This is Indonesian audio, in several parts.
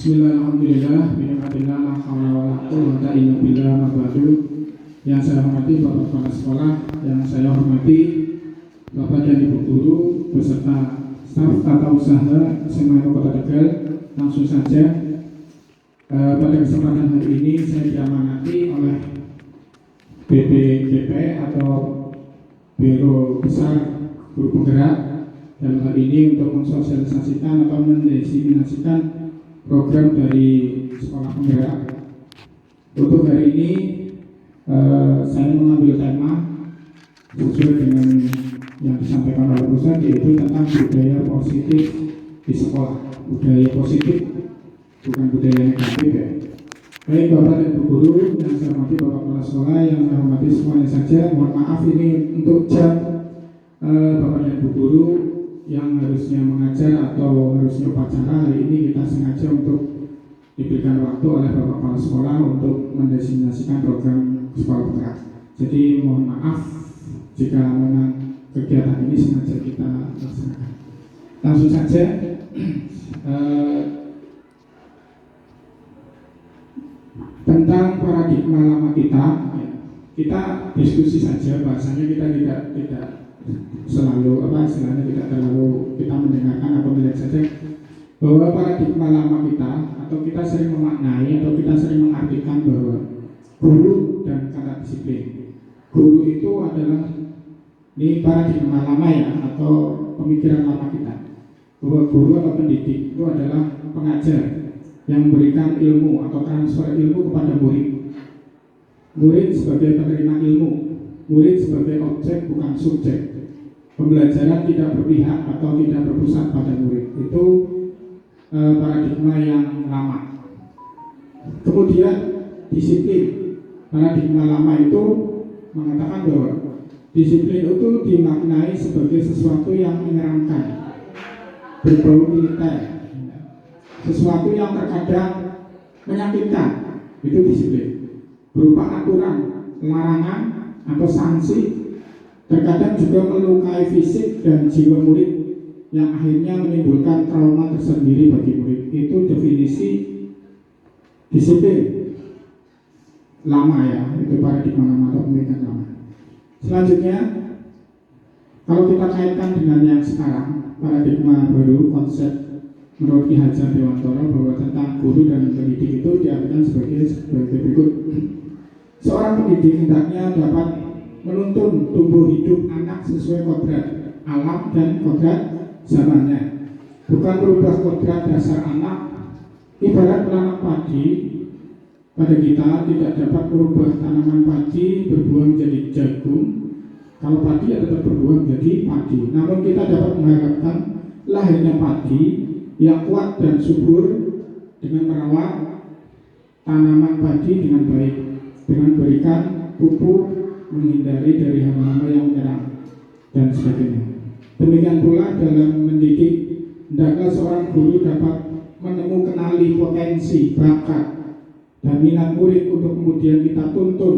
Bismillahirrahmanirrahim. Bismillahirrahmanirrahim. La haula wala quwwata illa billah. Mabadu. Yang saya hormati Bapak Kepala Sekolah, yang saya hormati Bapak dan Ibu Guru beserta staf tata usaha SMA Kota Tegal. Langsung saja pada kesempatan hari ini saya diamanati oleh BPGP atau Biro Besar Guru Penggerak dalam hal ini untuk mensosialisasikan atau mendiseminasikan program dari sekolah penggerak. Untuk hari ini saya mengambil tema sesuai dengan yang disampaikan oleh pusat, yaitu tentang budaya positif di sekolah. Budaya positif, bukan budaya negatif ya. Baik Bapak dan Ibu Guru yang saya hormati, Bapak Kepala Sekolah yang saya hormati semuanya saja. Mohon maaf ini untuk jam Bapak dan Ibu Guru yang harusnya mengajar atau harusnya upacara. Hari ini kita sengaja untuk diberikan waktu oleh Bapak Kepala Sekolah untuk mendiseminasikan program sekolah penggerak. Jadi mohon maaf jika memang kegiatan ini sengaja kita laksanakan. Langsung saja tentang paradigma lama kita diskusi saja, bahasanya kita tidak selalu istilahnya tidak terlalu kita mendengarkan atau melihat saja bahwa paradigma lama kita, atau kita sering memaknai atau kita sering mengartikan bahwa guru dan kata disiplin. Guru itu adalah ini paradigma lama ya, atau pemikiran lama kita, bahwa guru atau pendidik itu adalah pengajar yang memberikan ilmu atau transfer ilmu kepada murid. Murid sebagai penerima ilmu, murid sebagai objek bukan subjek. Pembelajaran tidak berpihak atau tidak berpusat pada murid. Itu paradigma yang lama. Kemudian disiplin. Paradigma lama itu mengatakan bahwa disiplin itu dimaknai sebagai sesuatu yang menyeramkan, berbau militer, sesuatu yang terkadang menyakitkan. Itu disiplin, berupa aturan, larangan atau sanksi. Terkadang juga melukai fisik dan jiwa murid yang akhirnya menimbulkan trauma tersendiri bagi murid. Itu definisi disiplin lama ya, itu paradigma lama atau pemikiran lama. Selanjutnya, kalau kita kaitkan dengan yang sekarang, paradigma baru, konsep menurut Ki Hajar Dewantara bahwa tentang guru dan pendidik itu diartikan sebagai berikut. Seorang pendidik hendaknya dapat menuntun tumbuh hidup anak sesuai kodrat alam dan kodrat zamannya, bukan berubah kodrat dasar anak. Ibarat menanam padi, pada kita tidak dapat merubah tanaman padi berbuah menjadi jagung. Kalau padi ya tetap berbuah menjadi padi. Namun kita dapat mengharapkan lahirnya padi yang kuat dan subur dengan merawat tanaman padi dengan baik, dengan berikan pupuk, menghindari dari hama-hama yang menyerang dan sebagainya. Demikian pula dalam mendidik, hendaknya seorang guru dapat mengenali potensi, bakat, dan minat murid untuk kemudian kita tuntun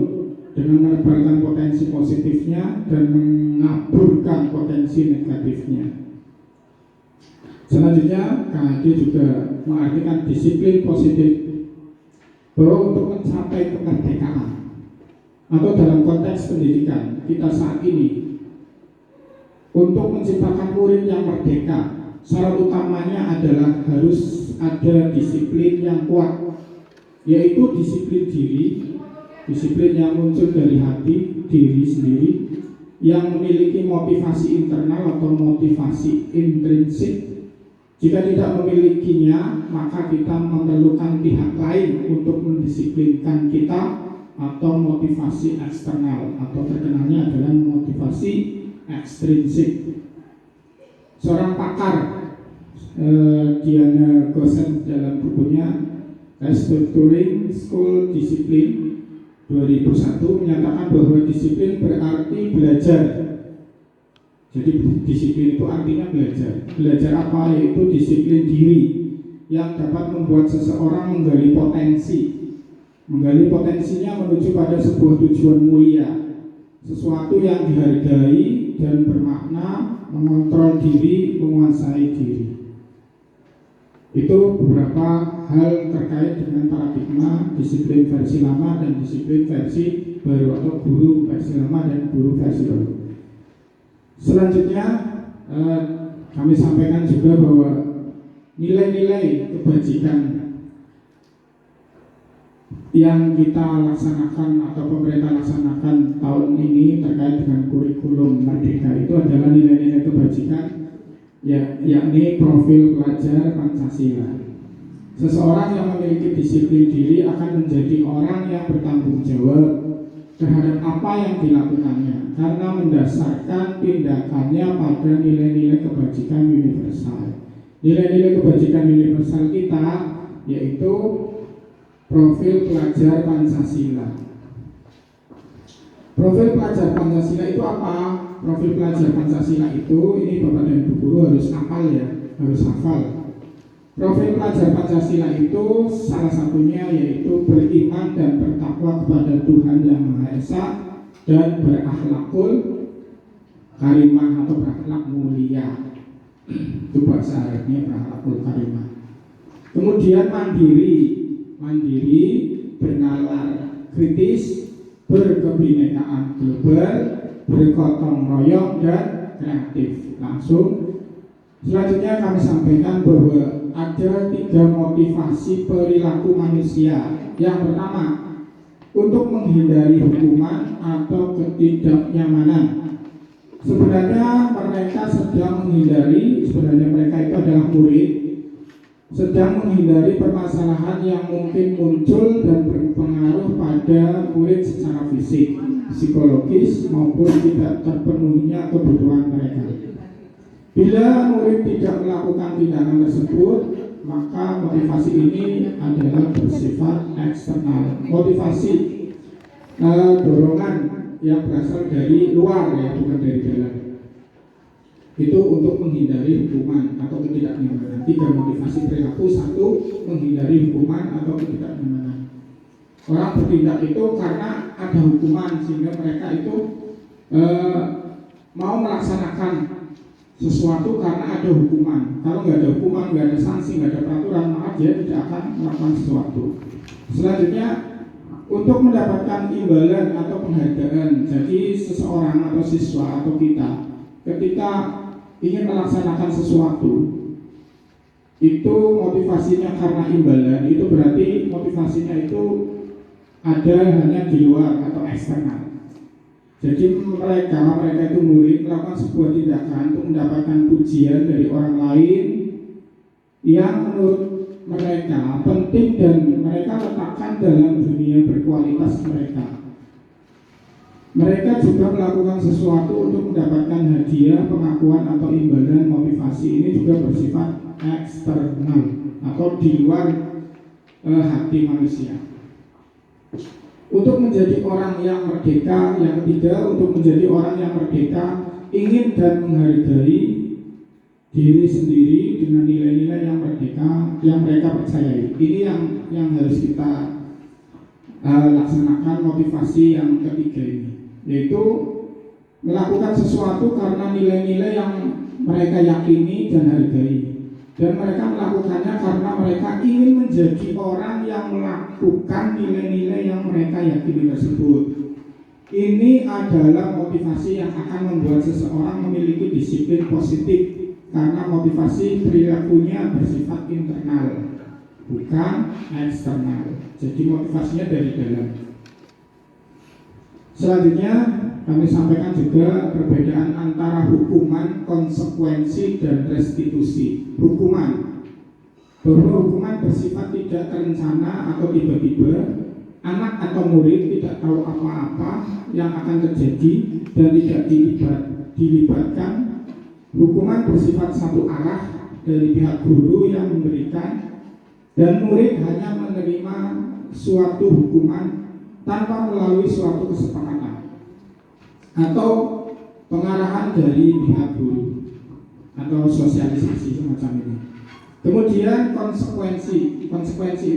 dengan menebarkan potensi positifnya dan mengaburkan potensi negatifnya. Selanjutnya, KHD juga mengartikan disiplin positif bahwa untuk mencapai kemerdekaan atau dalam konteks pendidikan kita saat ini, untuk menciptakan murid yang merdeka, syarat utamanya adalah harus ada disiplin yang kuat, yaitu disiplin diri, disiplin yang muncul dari hati diri sendiri, yang memiliki motivasi internal atau motivasi intrinsik. Jika tidak memilikinya, maka kita memerlukan pihak lain untuk mendisiplinkan kita, atau motivasi eksternal, atau terkenalnya adalah motivasi ekstrinsik. Seorang pakar Diana Gosen dalam bukunya Restructuring School Discipline 2001 menyatakan bahwa disiplin berarti belajar. Jadi disiplin itu artinya belajar. Belajar apa? Yaitu disiplin diri yang dapat membuat seseorang menggali potensi. Menggali potensinya menuju pada sebuah tujuan mulia, sesuatu yang dihargai dan bermakna, mengontrol diri, menguasai diri. Itu beberapa hal terkait dengan paradigma disiplin versi lama dan disiplin versi baru, atau guru versi lama dan guru versi baru. Selanjutnya kami sampaikan juga bahwa nilai-nilai kebajikan yang kita laksanakan atau pemerintah laksanakan tahun ini terkait dengan kurikulum Merdeka itu adalah nilai-nilai kebajikan, yakni profil pelajar Pancasila. Seseorang yang memiliki disiplin diri akan menjadi orang yang bertanggung jawab terhadap apa yang dilakukannya, karena mendasarkan tindakannya pada nilai-nilai kebajikan universal. Nilai-nilai kebajikan universal kita yaitu profil pelajar Pancasila. Profil pelajar Pancasila itu apa? Profil pelajar Pancasila itu, ini Bapak dan Ibu guru harus hafal ya, harus hafal. Profil pelajar Pancasila itu salah satunya yaitu beriman dan bertakwa kepada Tuhan Yang Maha Esa dan berakhlakul karimah atau berakhlak mulia. Itu bahasa Arabnya berakhlakul karimah. Kemudian mandiri, bernalar kritis, berkebinekaan global, bergotong royong dan kreatif. Langsung selanjutnya kami sampaikan bahwa ada 3 motivasi perilaku manusia. Yang pertama, untuk menghindari hukuman atau ketidaknyamanan. Sebenarnya mereka sedang menghindari, sebenarnya mereka itu adalah murid, sedang menghindari permasalahan yang mungkin muncul dan berpengaruh pada murid secara fisik, psikologis maupun tidak terpenuhinya kebutuhan mereka. Bila murid tidak melakukan tindakan tersebut, maka motivasi ini adalah bersifat eksternal. Motivasi dorongan yang berasal dari luar ya, bukan dari dalam. Itu untuk menghindari hukuman atau ketidaknyamanan. 3 motivasi perilaku. 1, menghindari hukuman atau ketidaknyamanan. Orang bertindak itu karena ada hukuman, sehingga mereka itu mau melaksanakan sesuatu karena ada hukuman. Kalau nggak ada hukuman, nggak ada sanksi, nggak ada peraturan, maka dia tidak akan melakukan sesuatu. Selanjutnya, untuk mendapatkan imbalan atau penghargaan. Jadi seseorang atau siswa atau kita ketika ingin melaksanakan sesuatu itu motivasinya karena imbalan, itu berarti motivasinya itu ada hanya di luar atau eksternal. Jadi mereka itu murid melakukan sebuah tindakan untuk mendapatkan pujian dari orang lain yang menurut mereka penting dan mereka letakkan dalam dunia berkualitas mereka. Mereka juga melakukan sesuatu untuk mendapatkan hadiah, pengakuan atau imbalan. Motivasi ini juga bersifat eksternal atau di luar hati manusia. Untuk menjadi orang yang merdeka, yang ketiga, untuk menjadi orang yang merdeka, ingin dan menghargai diri sendiri dengan nilai-nilai yang merdeka, yang mereka percayai. Ini yang harus kita laksanakan, motivasi yang ketiga ini, yaitu melakukan sesuatu karena nilai-nilai yang mereka yakini dan hargai. Dan mereka melakukannya karena mereka ingin menjadi orang yang melakukan nilai-nilai yang mereka yakini tersebut. Ini adalah motivasi yang akan membuat seseorang memiliki disiplin positif, karena motivasi perilakunya bersifat internal, bukan eksternal. Jadi motivasinya dari dalam. Selanjutnya kami sampaikan juga perbedaan antara hukuman, konsekuensi, dan restitusi. Hukuman, bahwa hukuman bersifat tidak terencana atau tiba-tiba. Anak atau murid tidak tahu apa-apa yang akan terjadi dan tidak dilibatkan. Hukuman bersifat satu arah dari pihak guru yang memberikan, dan murid hanya menerima suatu hukuman tanpa melalui suatu kesepakatan atau pengarahan dari pihak guru atau sosialisasi semacam ini. Kemudian konsekuensi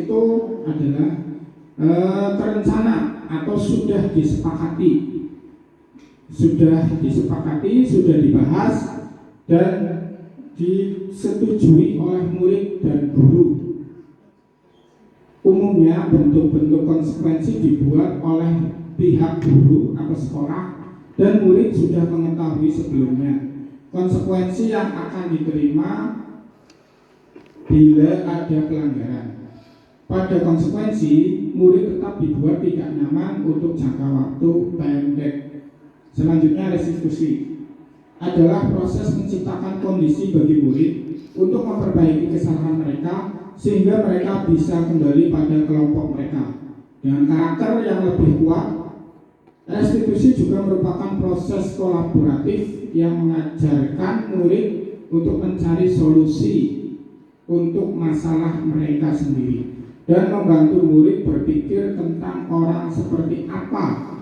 itu adalah terencana atau sudah disepakati, sudah dibahas dan disetujui oleh murid dan guru. umumnya bentuk-bentuk konsekuensi dibuat oleh pihak guru atau sekolah dan murid sudah mengetahui sebelumnya konsekuensi yang akan diterima bila ada pelanggaran. Pada konsekuensi, murid tetap dibuat tidak nyaman untuk jangka waktu pendek. Selanjutnya, restitusi adalah proses menciptakan kondisi bagi murid untuk memperbaiki kesalahan mereka sehingga mereka bisa kembali pada kelompok mereka dengan karakter yang lebih kuat. Restitusi juga merupakan proses kolaboratif yang mengajarkan murid untuk mencari solusi untuk masalah mereka sendiri dan membantu murid berpikir tentang orang seperti apa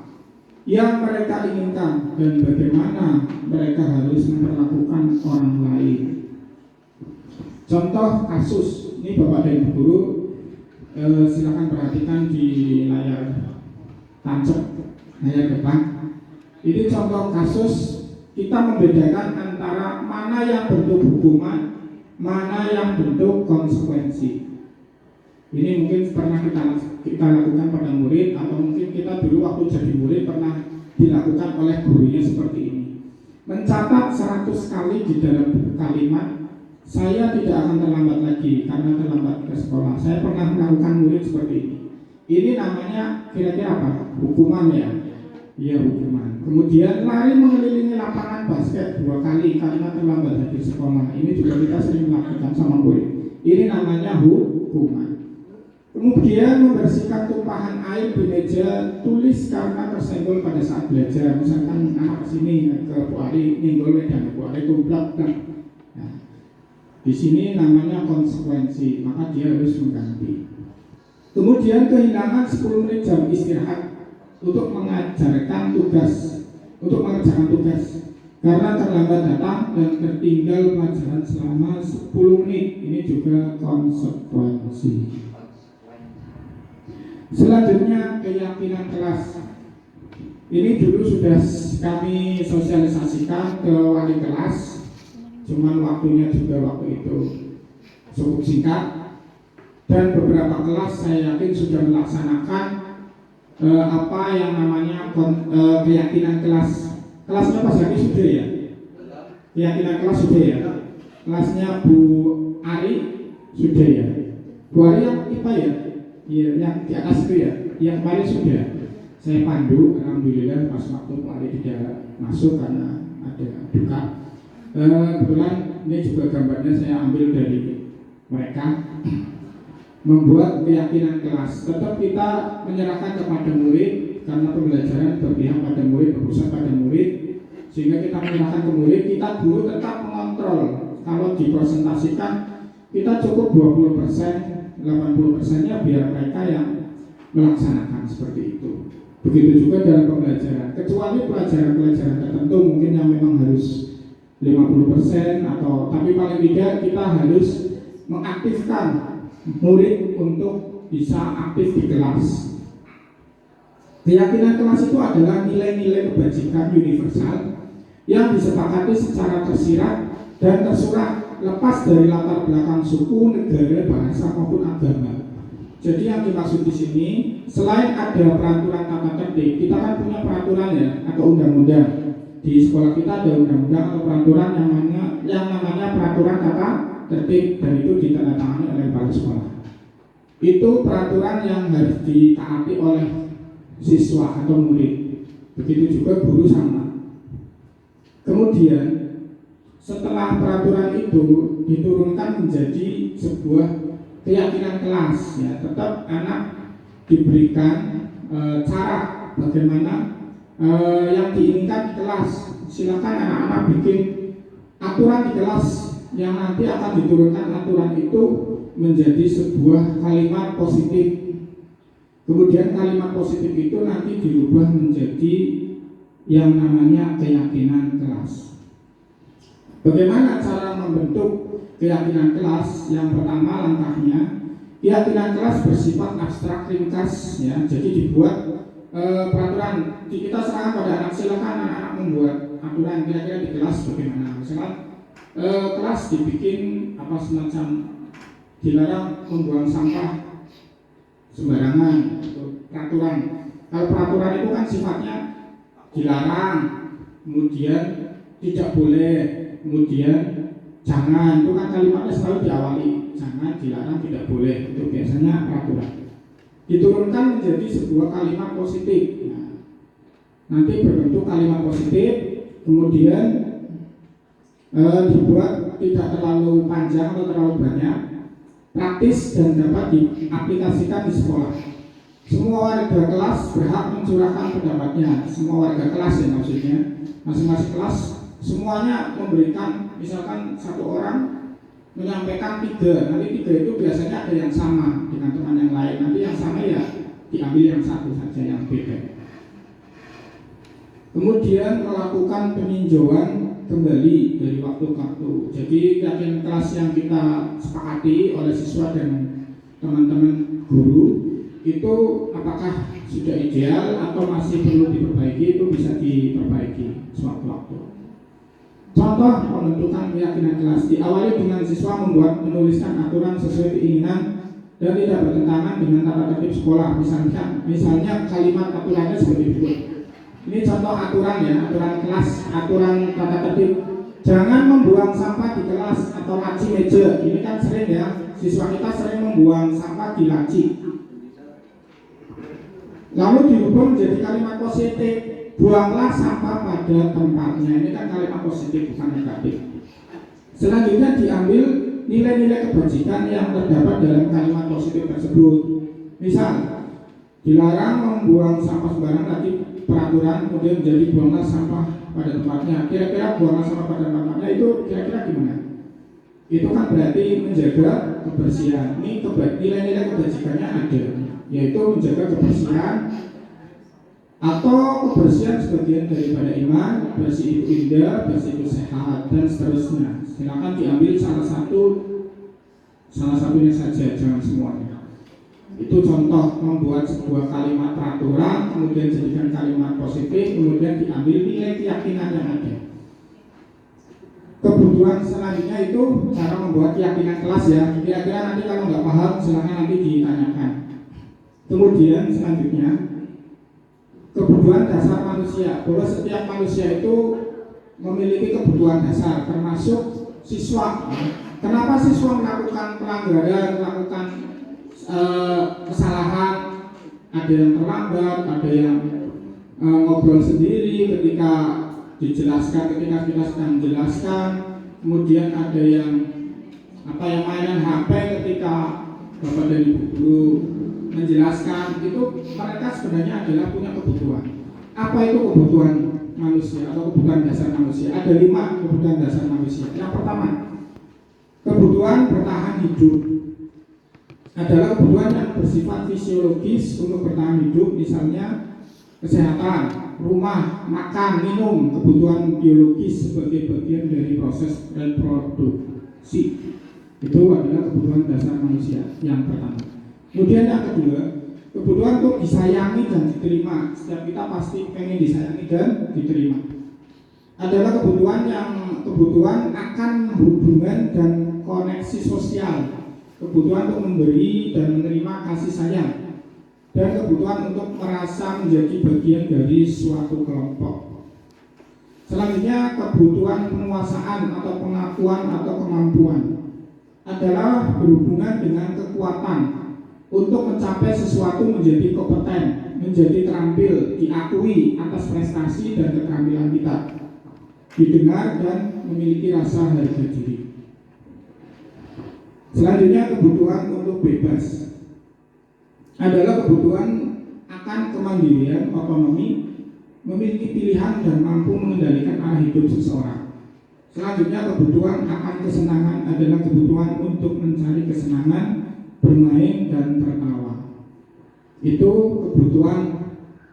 yang mereka inginkan dan bagaimana mereka harus memperlakukan orang lain. Contoh kasus, ini Bapak dan Ibu Guru silakan perhatikan di layar tancap, layar depan. Ini contoh kasus, kita membedakan antara mana yang bentuk hukuman, mana yang bentuk konsekuensi. Ini mungkin pernah kita lakukan pada murid, atau mungkin kita dulu waktu jadi murid pernah dilakukan oleh gurunya seperti ini. Mencatat 100 kali di dalam buku kalimat, saya tidak akan terlambat lagi karena terlambat ke sekolah. Saya pernah melakukan murid seperti ini. Ini namanya kira-kira apa? Hukuman ya? Iya, hukuman. Kemudian lari mengelilingi lapangan basket 2 kali karena terlambat lagi sekolah. Ini juga kita sering melakukan sama murid. Ini namanya hukuman. Kemudian membersihkan tumpahan air di meja tulis karena tersenggol pada saat belajar. Misalkan anak sini ke Bu Ari ninggol dan Bu Ari tumplak. Nah, di sini namanya konsekuensi, maka dia harus mengganti. Kemudian kehilangan 10 menit jam istirahat untuk mengajarkan tugas, untuk mengerjakan tugas karena terlambat datang dan tertinggal pelajaran selama 10 menit. Ini juga konsekuensi. Selanjutnya, keyakinan kelas. Ini dulu sudah kami sosialisasikan ke wali kelas, cuman waktunya juga waktu itu cukup singkat. Dan beberapa kelas saya yakin sudah melaksanakan apa yang namanya keyakinan kelas. Kelasnya Pak Zaki sudah ya? Keyakinan kelas sudah ya? Kelasnya Bu Ari sudah ya? Bu Ari yang IPA ya? Iya, yang di atas itu ya, yang kemarin sudah saya pandu, alhamdulillah pas waktu Pak Ali tidak masuk karena ada duka. Kebetulan ini juga gambarnya saya ambil dari mereka. Membuat keyakinan kelas, tetap kita menyerahkan kepada murid karena pembelajaran berpihak pada murid, berpusat pada murid, sehingga kita menyerahkan ke murid. Kita guru tetap mengontrol. Kalau dipresentasikan kita cukup 20%. 80%-nya biar mereka yang melaksanakan seperti itu. Begitu juga dalam pembelajaran. Kecuali pelajaran-pelajaran tertentu mungkin yang memang harus 50% atau tapi paling tidak kita harus mengaktifkan murid untuk bisa aktif di kelas. Keyakinan kelas itu adalah nilai-nilai kebajikan universal yang disepakati secara tersirat dan tersurat, lepas dari latar belakang suku, negara, bahasa maupun agama. Jadi yang dimaksud di sini, selain ada peraturan tata tertib, kita kan punya peraturan ya, atau undang-undang. Di sekolah kita ada undang-undang atau peraturan yang namanya peraturan tata tertib, dan itu ditandatangani oleh kepala sekolah. Itu peraturan yang harus ditaati oleh siswa atau murid. Begitu juga guru sama. Kemudian setelah peraturan itu diturunkan menjadi sebuah keyakinan kelas, ya tetap anak diberikan cara bagaimana yang diinginkan di kelas. Silakan anak-anak bikin aturan di kelas yang nanti akan diturunkan aturan itu menjadi sebuah kalimat positif. Kemudian kalimat positif itu nanti dirubah menjadi yang namanya keyakinan kelas. Bagaimana cara membentuk keyakinan kelas? Yang pertama langkahnya, keyakinan kelas bersifat abstrak ringkas, ya. Jadi dibuat peraturan. Kita serahkan pada anak, silakan anak-anak membuat aturan kira-kira di kelas bagaimana. Misalnya kelas dibikin apa semacam dilarang membuang sampah sembarangan, itu peraturan. Kalau peraturan itu kan sifatnya dilarang, kemudian tidak boleh, kemudian jangan, itu kan kalimatnya selalu diawali jangan, dilarang, tidak boleh, itu biasanya peraturan. Diturunkan menjadi sebuah kalimat positif. Nah, nanti berbentuk kalimat positif, kemudian dibuat tidak terlalu panjang atau terlalu banyak, praktis dan dapat diaplikasikan di sekolah. Semua warga kelas berhak mencurahkan pendapatnya. Semua warga kelas ya maksudnya, masing-masing kelas semuanya memberikan, misalkan satu orang menyampaikan 3, nanti 3 itu biasanya ada yang sama dengan teman yang lain, nanti yang sama ya diambil yang satu saja yang beda. Kemudian melakukan peninjauan kembali dari waktu ke waktu. Jadi yakin kelas yang kita sepakati oleh siswa dan teman-teman guru itu apakah sudah ideal atau masih perlu diperbaiki, itu bisa diperbaiki sewaktu-waktu. Contoh pembentukan keyakinan kelas diawali dengan siswa menuliskan aturan sesuai keinginan dan tidak bertentangan dengan tata tertib sekolah. Misalnya kalimat aturannya seperti berikut. Ini contoh aturan ya, aturan kelas, aturan tata tertib. Jangan membuang sampah di kelas atau laci meja. Ini kan sering ya, siswa kita sering membuang sampah di laci. Lalu dirubah menjadi kalimat positif, buanglah sampah pada tempatnya. Ini kan kalimat positif, bukan negatif. Selanjutnya diambil nilai-nilai kebajikan yang terdapat dalam kalimat positif tersebut. Misal, dilarang membuang sampah sembarangan, tadi peraturan, kemudian menjadi buanglah sampah pada tempatnya. Kira-kira buanglah sampah pada tempatnya itu kira-kira gimana? Itu kan berarti menjaga kebersihan. Ini nilai-nilai kebajikannya ada, yaitu menjaga kebersihan atau kebersihan sebagian daripada iman, bersih itu indah, bersih itu sehat, dan seterusnya. Silakan diambil salah satunya saja, jangan semuanya. Itu contoh membuat sebuah kalimat peraturan, kemudian jadikan kalimat positif, kemudian diambil nilai keyakinan yang ada. Kebutuhan selanjutnya itu cara membuat keyakinan kelas ya. Kira-kira nanti kalau nggak paham silahkan nanti ditanyakan. Kemudian selanjutnya kebutuhan dasar manusia, bahwa setiap manusia itu memiliki kebutuhan dasar, termasuk siswa. Kenapa siswa melakukan pelanggaran, melakukan kesalahan? Ada yang terlambat, ada yang ngobrol sendiri ketika dijelaskan, ketika kita sedang menjelaskan. Kemudian ada yang mainan HP ketika bapak dan ibu guru menjelaskan. Itu mereka sebenarnya adalah punya kebutuhan. Apa itu kebutuhan manusia atau kebutuhan dasar manusia? Ada 5 kebutuhan dasar manusia. Yang pertama, kebutuhan bertahan hidup adalah kebutuhan yang bersifat fisiologis untuk bertahan hidup, misalnya kesehatan, rumah, makan, minum. Kebutuhan biologis sebagai bagian dari proses reproduksi. Itu adalah kebutuhan dasar manusia yang pertama. Kemudian yang kedua, kebutuhan untuk disayangi dan diterima. Setiap kita pasti pengen disayangi dan diterima. Adalah kebutuhan akan hubungan dan koneksi sosial. Kebutuhan untuk memberi dan menerima kasih sayang, dan kebutuhan untuk merasa menjadi bagian dari suatu kelompok. Selanjutnya, kebutuhan penguasaan atau pengakuan atau kemampuan adalah berhubungan dengan kekuatan untuk mencapai sesuatu, menjadi kompeten, menjadi terampil, diakui atas prestasi dan keterampilan kita, didengar dan memiliki rasa harga diri. Selanjutnya, kebutuhan untuk bebas adalah kebutuhan akan kemandirian, otonomi, memiliki pilihan dan mampu mengendalikan arah hidup seseorang. Selanjutnya, kebutuhan akan kesenangan adalah kebutuhan untuk mencari kesenangan, bermain dan tertawa. Itu kebutuhan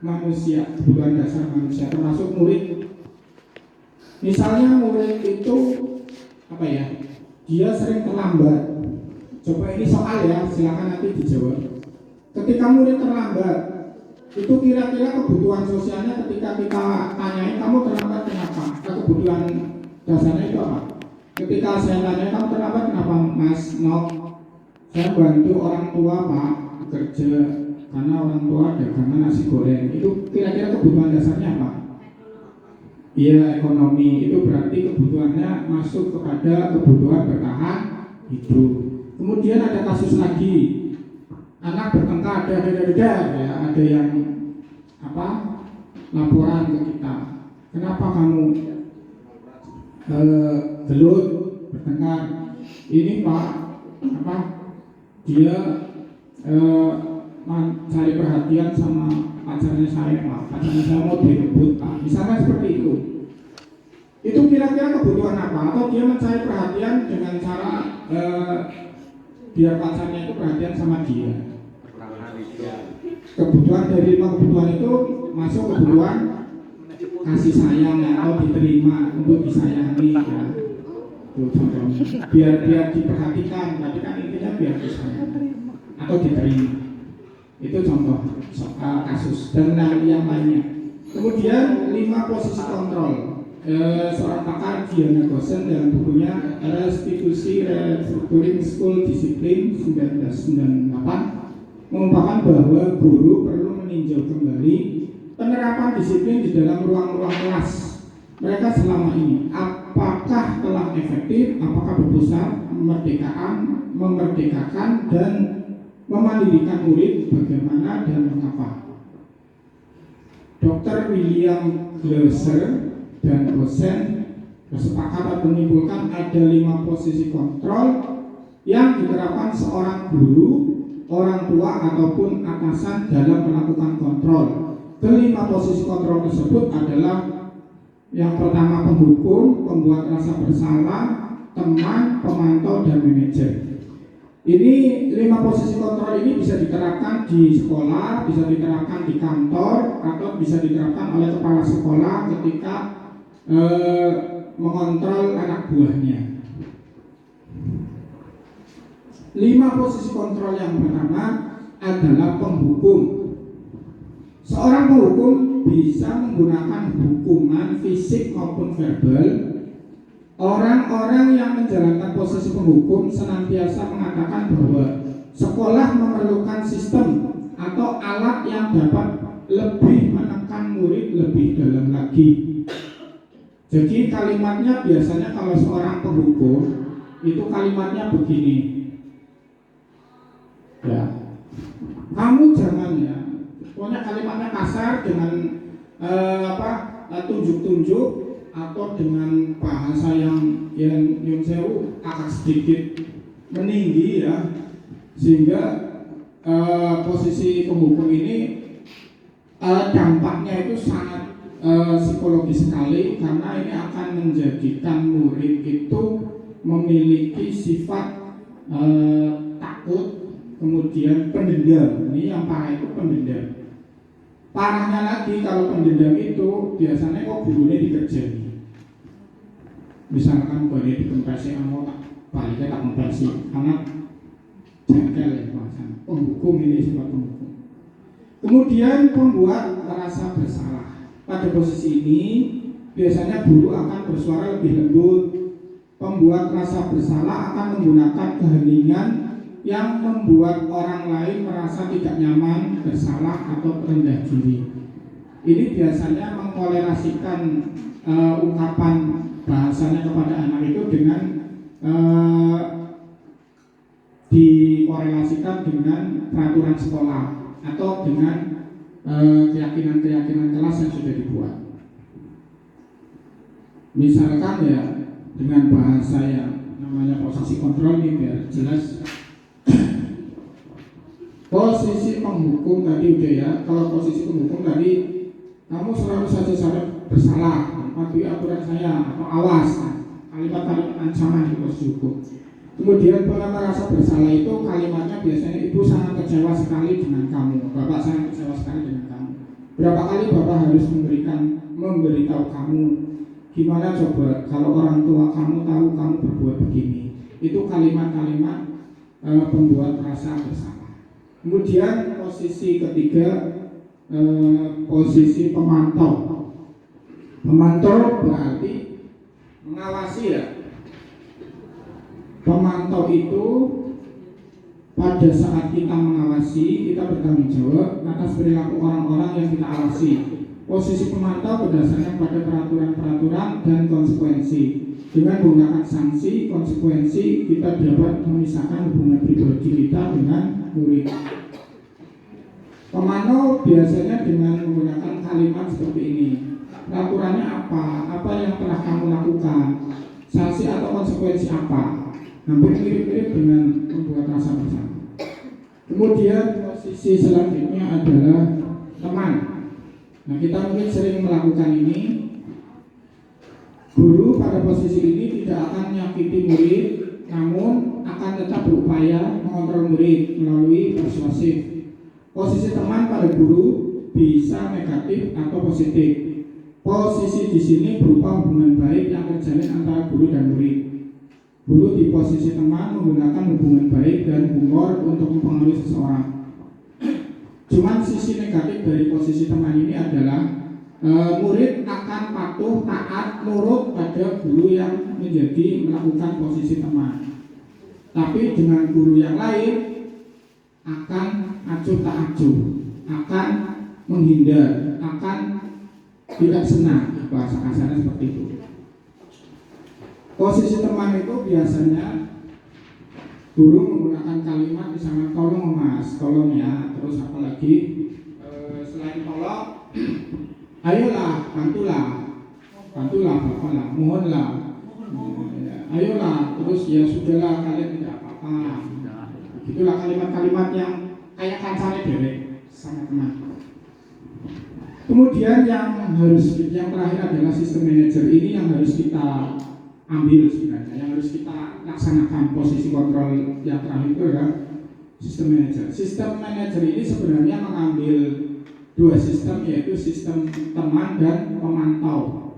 manusia, kebutuhan dasar manusia, termasuk murid. Misalnya murid itu dia sering terlambat. Coba ini soal ya, silakan nanti dijawab. Ketika murid terlambat, itu kira-kira kebutuhan sosialnya ketika kita tanyain kamu terlambat kenapa? Kebutuhan dasarnya itu apa? Ketika saya tanya kamu terlambat kenapa Mas? Saya bantu orang tua Pak, bekerja karena orang tua dagangan nasi goreng. Itu kira-kira kebutuhan dasarnya apa? Iya, ekonomi. Itu berarti kebutuhannya masuk kepada kebutuhan bertahan hidup. Kemudian ada kasus lagi, anak bertengkar, ada yang apa? Laporan ke kita. Kenapa kamu gelut bertengkar? Ini Pak, apa? Dia cari perhatian sama pacarnya saya Pak. Pacarnya saya mau direbut Pak. Misalnya seperti itu. Itu kira-kira kebutuhan apa? Atau dia mencari perhatian dengan cara biar pacarnya itu perhatian sama dia. Kebutuhan dari 5 kebutuhan itu masuk kebutuhan kasih sayang atau diterima, untuk disayangi ya. Tuh, biar diperhatikan, tapi kan intinya biar disayang atau diterima. Itu contoh kasus dan yang lainnya. Kemudian 5 posisi kontrol. Seorang pakar Diana Gosen dalam bukunya Restitusi Restructuring School Discipline 1998 mengungkapkan bahwa guru perlu meninjau kembali penerapan disiplin di dalam ruang-ruang kelas mereka selama ini. Apakah telah efektif, apakah berbesar memerdekakan dan memandirikan murid, bagaimana dan mengapa. Dr. William Glasser dan Gosen bersepakat menyimpulkan ada 5 posisi kontrol yang diterapkan seorang guru, orang tua ataupun atasan dalam melakukan kontrol. Kelima posisi kontrol tersebut adalah yang pertama penghukum, pembuat rasa bersalah, teman, pemantau, dan manajer. Ini 5 posisi kontrol ini bisa diterapkan di sekolah, bisa diterapkan di kantor, atau bisa diterapkan oleh kepala sekolah ketika mengontrol anak buahnya. 5 posisi kontrol yang pertama adalah penghukum. Seorang penghukum bisa menggunakan hukuman fisik maupun verbal. Orang-orang yang menjalankan posisi penghukum senantiasa mengatakan bahwa sekolah memerlukan sistem atau alat yang dapat lebih menekan murid lebih dalam lagi. Jadi kalimatnya biasanya kalau seorang penghukum itu kalimatnya begini. Ya, kamu jangan ya. Pokoknya kalimatnya kasar dengan tunjuk-tunjuk atau dengan bahasa yang sewu agak sedikit meninggi ya, sehingga posisi penghukum ini dampaknya itu sangat psikologis sekali, karena ini akan menjadikan murid itu memiliki sifat takut, kemudian pendendam. Ini yang parah itu pendendam. Parahnya lagi kalau pendendam itu biasanya kok gurunya dikerjani. Misalkan gurunya dikempesi, kamu tak baliknya tak kempesi, karena jengkel ya bahasanya. Penghukum ini sifat penghukum. Kemudian pembuat merasa bersalah. Pada posisi ini biasanya guru akan bersuara lebih lembut. Pembuat rasa bersalah akan menggunakan keheningan yang membuat orang lain merasa tidak nyaman, bersalah atau rendah diri. Ini biasanya mengkolerasikan ungkapan bahasanya kepada anak itu dengan dikorelasikan dengan peraturan sekolah atau dengan keyakinan-keyakinan kelas yang sudah dibuat. Misalkan ya dengan bahasa yang namanya posisi kontrol ini biar jelas. Posisi penghukum tadi udah ya. Kalau posisi penghukum tadi, kamu selalu saja sadar bersalah, patuhi aturan saya atau awas, kalimat-kalimat ancaman di posisi hukum. Kemudian pengenal rasa bersalah itu kalimatnya biasanya ibu sangat kecewa sekali dengan kamu, bapak sangat kecewa sekali dengan kamu. Berapa kali bapak harus memberitahu kamu, gimana coba kalau orang tua kamu tahu kamu berbuat begini. Itu kalimat-kalimat pembuat rasa bersalah. Kemudian posisi ketiga, posisi pemantau. Pemantau berarti mengawasi ya. Pemantau itu pada saat kita mengawasi, kita bertanggung jawab atas perilaku orang-orang yang kita awasi. Posisi pemantau berdasarkan pada peraturan-peraturan dan konsekuensi. Dengan menggunakan sanksi, konsekuensi, kita dapat memisahkan hubungan pribadi kita dengan murid. Pemantau biasanya dengan menggunakan kalimat seperti ini. Peraturannya apa? Apa yang telah kamu lakukan? Sanksi atau konsekuensi apa? Hampir mirip-mirip dengan membuat rasa bersama. Kemudian posisi selanjutnya adalah teman. Nah, kita mungkin sering melakukan ini. Guru pada posisi ini tidak akan menyakiti murid, namun akan tetap berupaya mengontrol murid melalui persuasif. Posisi teman pada guru bisa negatif atau positif. Posisi di sini berupa hubungan baik yang terjalin antara guru dan murid. Guru di posisi teman menggunakan hubungan baik dan humor untuk mempengaruhi seseorang. Cuman sisi negatif dari posisi teman ini adalah murid akan patuh, taat, nurut pada guru yang menjadi melakukan posisi teman. Tapi dengan guru yang lain akan acuh tak acuh, akan menghindar, akan tidak senang, bahasa kasarnya seperti itu. Posisi teman itu biasanya guru menggunakan kalimat misalnya tolong mas, tolong ya, terus apalagi selain tolong, ayolah, bantulah bapak lah, mohonlah, ayolah, terus ya sudahlah kalian tidak apa-apa. Itulah kalimat-kalimat yang kayak kancane derek sama teman. Kemudian yang terakhir adalah sistem manajer. Ini yang harus kita ambil sebenarnya, yang harus kita laksanakan. Posisi kontrol yang terakhir itu adalah sistem manajer. Sistem manajer ini sebenarnya mengambil dua sistem, yaitu sistem teman dan pemantau.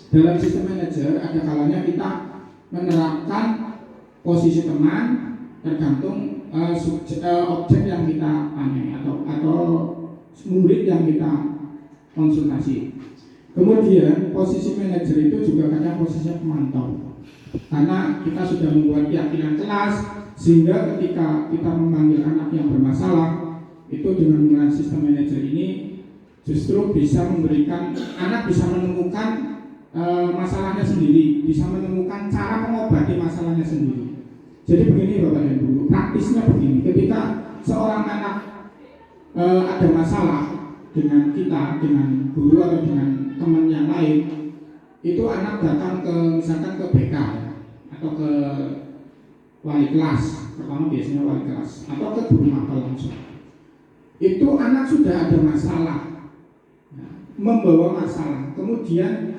Dalam sistem manajer ada kalanya kita menerapkan posisi teman tergantung objek yang kita atau murid yang kita konsultasi. Kemudian posisi manajer itu juga kadang posisinya pemantau, karena kita sudah membuat keyakinan kelas sehingga ketika kita memanggil anak yang bermasalah itu dengan menggunakan sistem manajer ini justru bisa memberikan anak bisa menemukan masalahnya sendiri, bisa menemukan cara mengobati masalahnya sendiri. Jadi begini Bapak dan Ibu, praktisnya begini, ketika seorang anak ada masalah dengan kita, dengan guru atau dengan teman yang lain, itu anak datang ke misalkan ke BK atau ke wali kelas, pertama biasanya wali kelas atau ke guru mapel langsung. Itu anak sudah ada masalah, membawa masalah, kemudian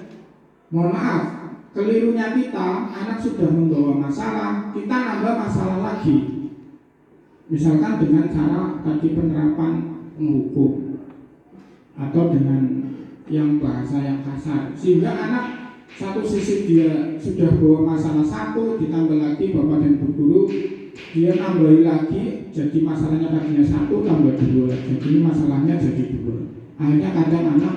mohon maaf, kelirunya kita, anak sudah membawa masalah, kita nambah masalah lagi. Misalkan dengan cara tadi penerapan menghukum atau dengan yang bahasa yang kasar, sehingga anak satu sisi dia sudah bawa masalah satu, ditambah lagi bapak dan ibu guru, dia nambahi lagi, jadi masalahnya tadinya satu tambah dua, jadi masalahnya jadi dua. Akhirnya kadang anak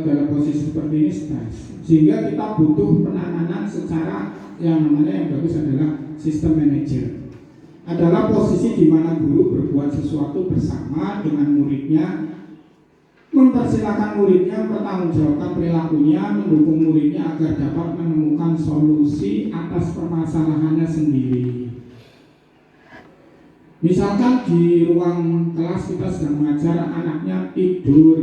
dalam posisi seperti ini stres, sehingga kita butuh penanganan secara yang namanya yang bagus adalah sistem manajer. Adalah posisi di mana guru berbuat sesuatu bersama dengan muridnya, mempersilahkan muridnya mempertanggungjawabkan perilakunya, mendukung muridnya agar dapat menemukan solusi atas permasalahannya sendiri. Misalkan di ruang kelas kita sedang mengajar, anaknya tidur,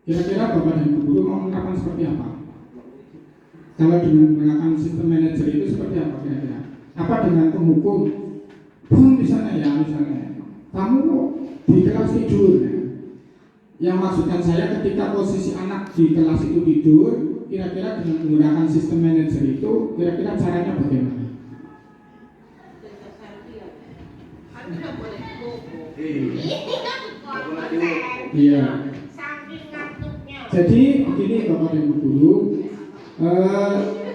kira-kira bapak dan ibu guru mau menerapkan seperti apa? Kalau dengan menggunakan sistem manajer itu seperti apa kira-kira? Apa dengan penghukum? Misalnya kamu di kelas tidur. Yang maksudkan saya ketika posisi anak di kelas itu tidur, kira-kira dengan menggunakan sistem manajer itu, kira-kira caranya bagaimana? Iya. Jadi begini Bapak dan Ibu guru,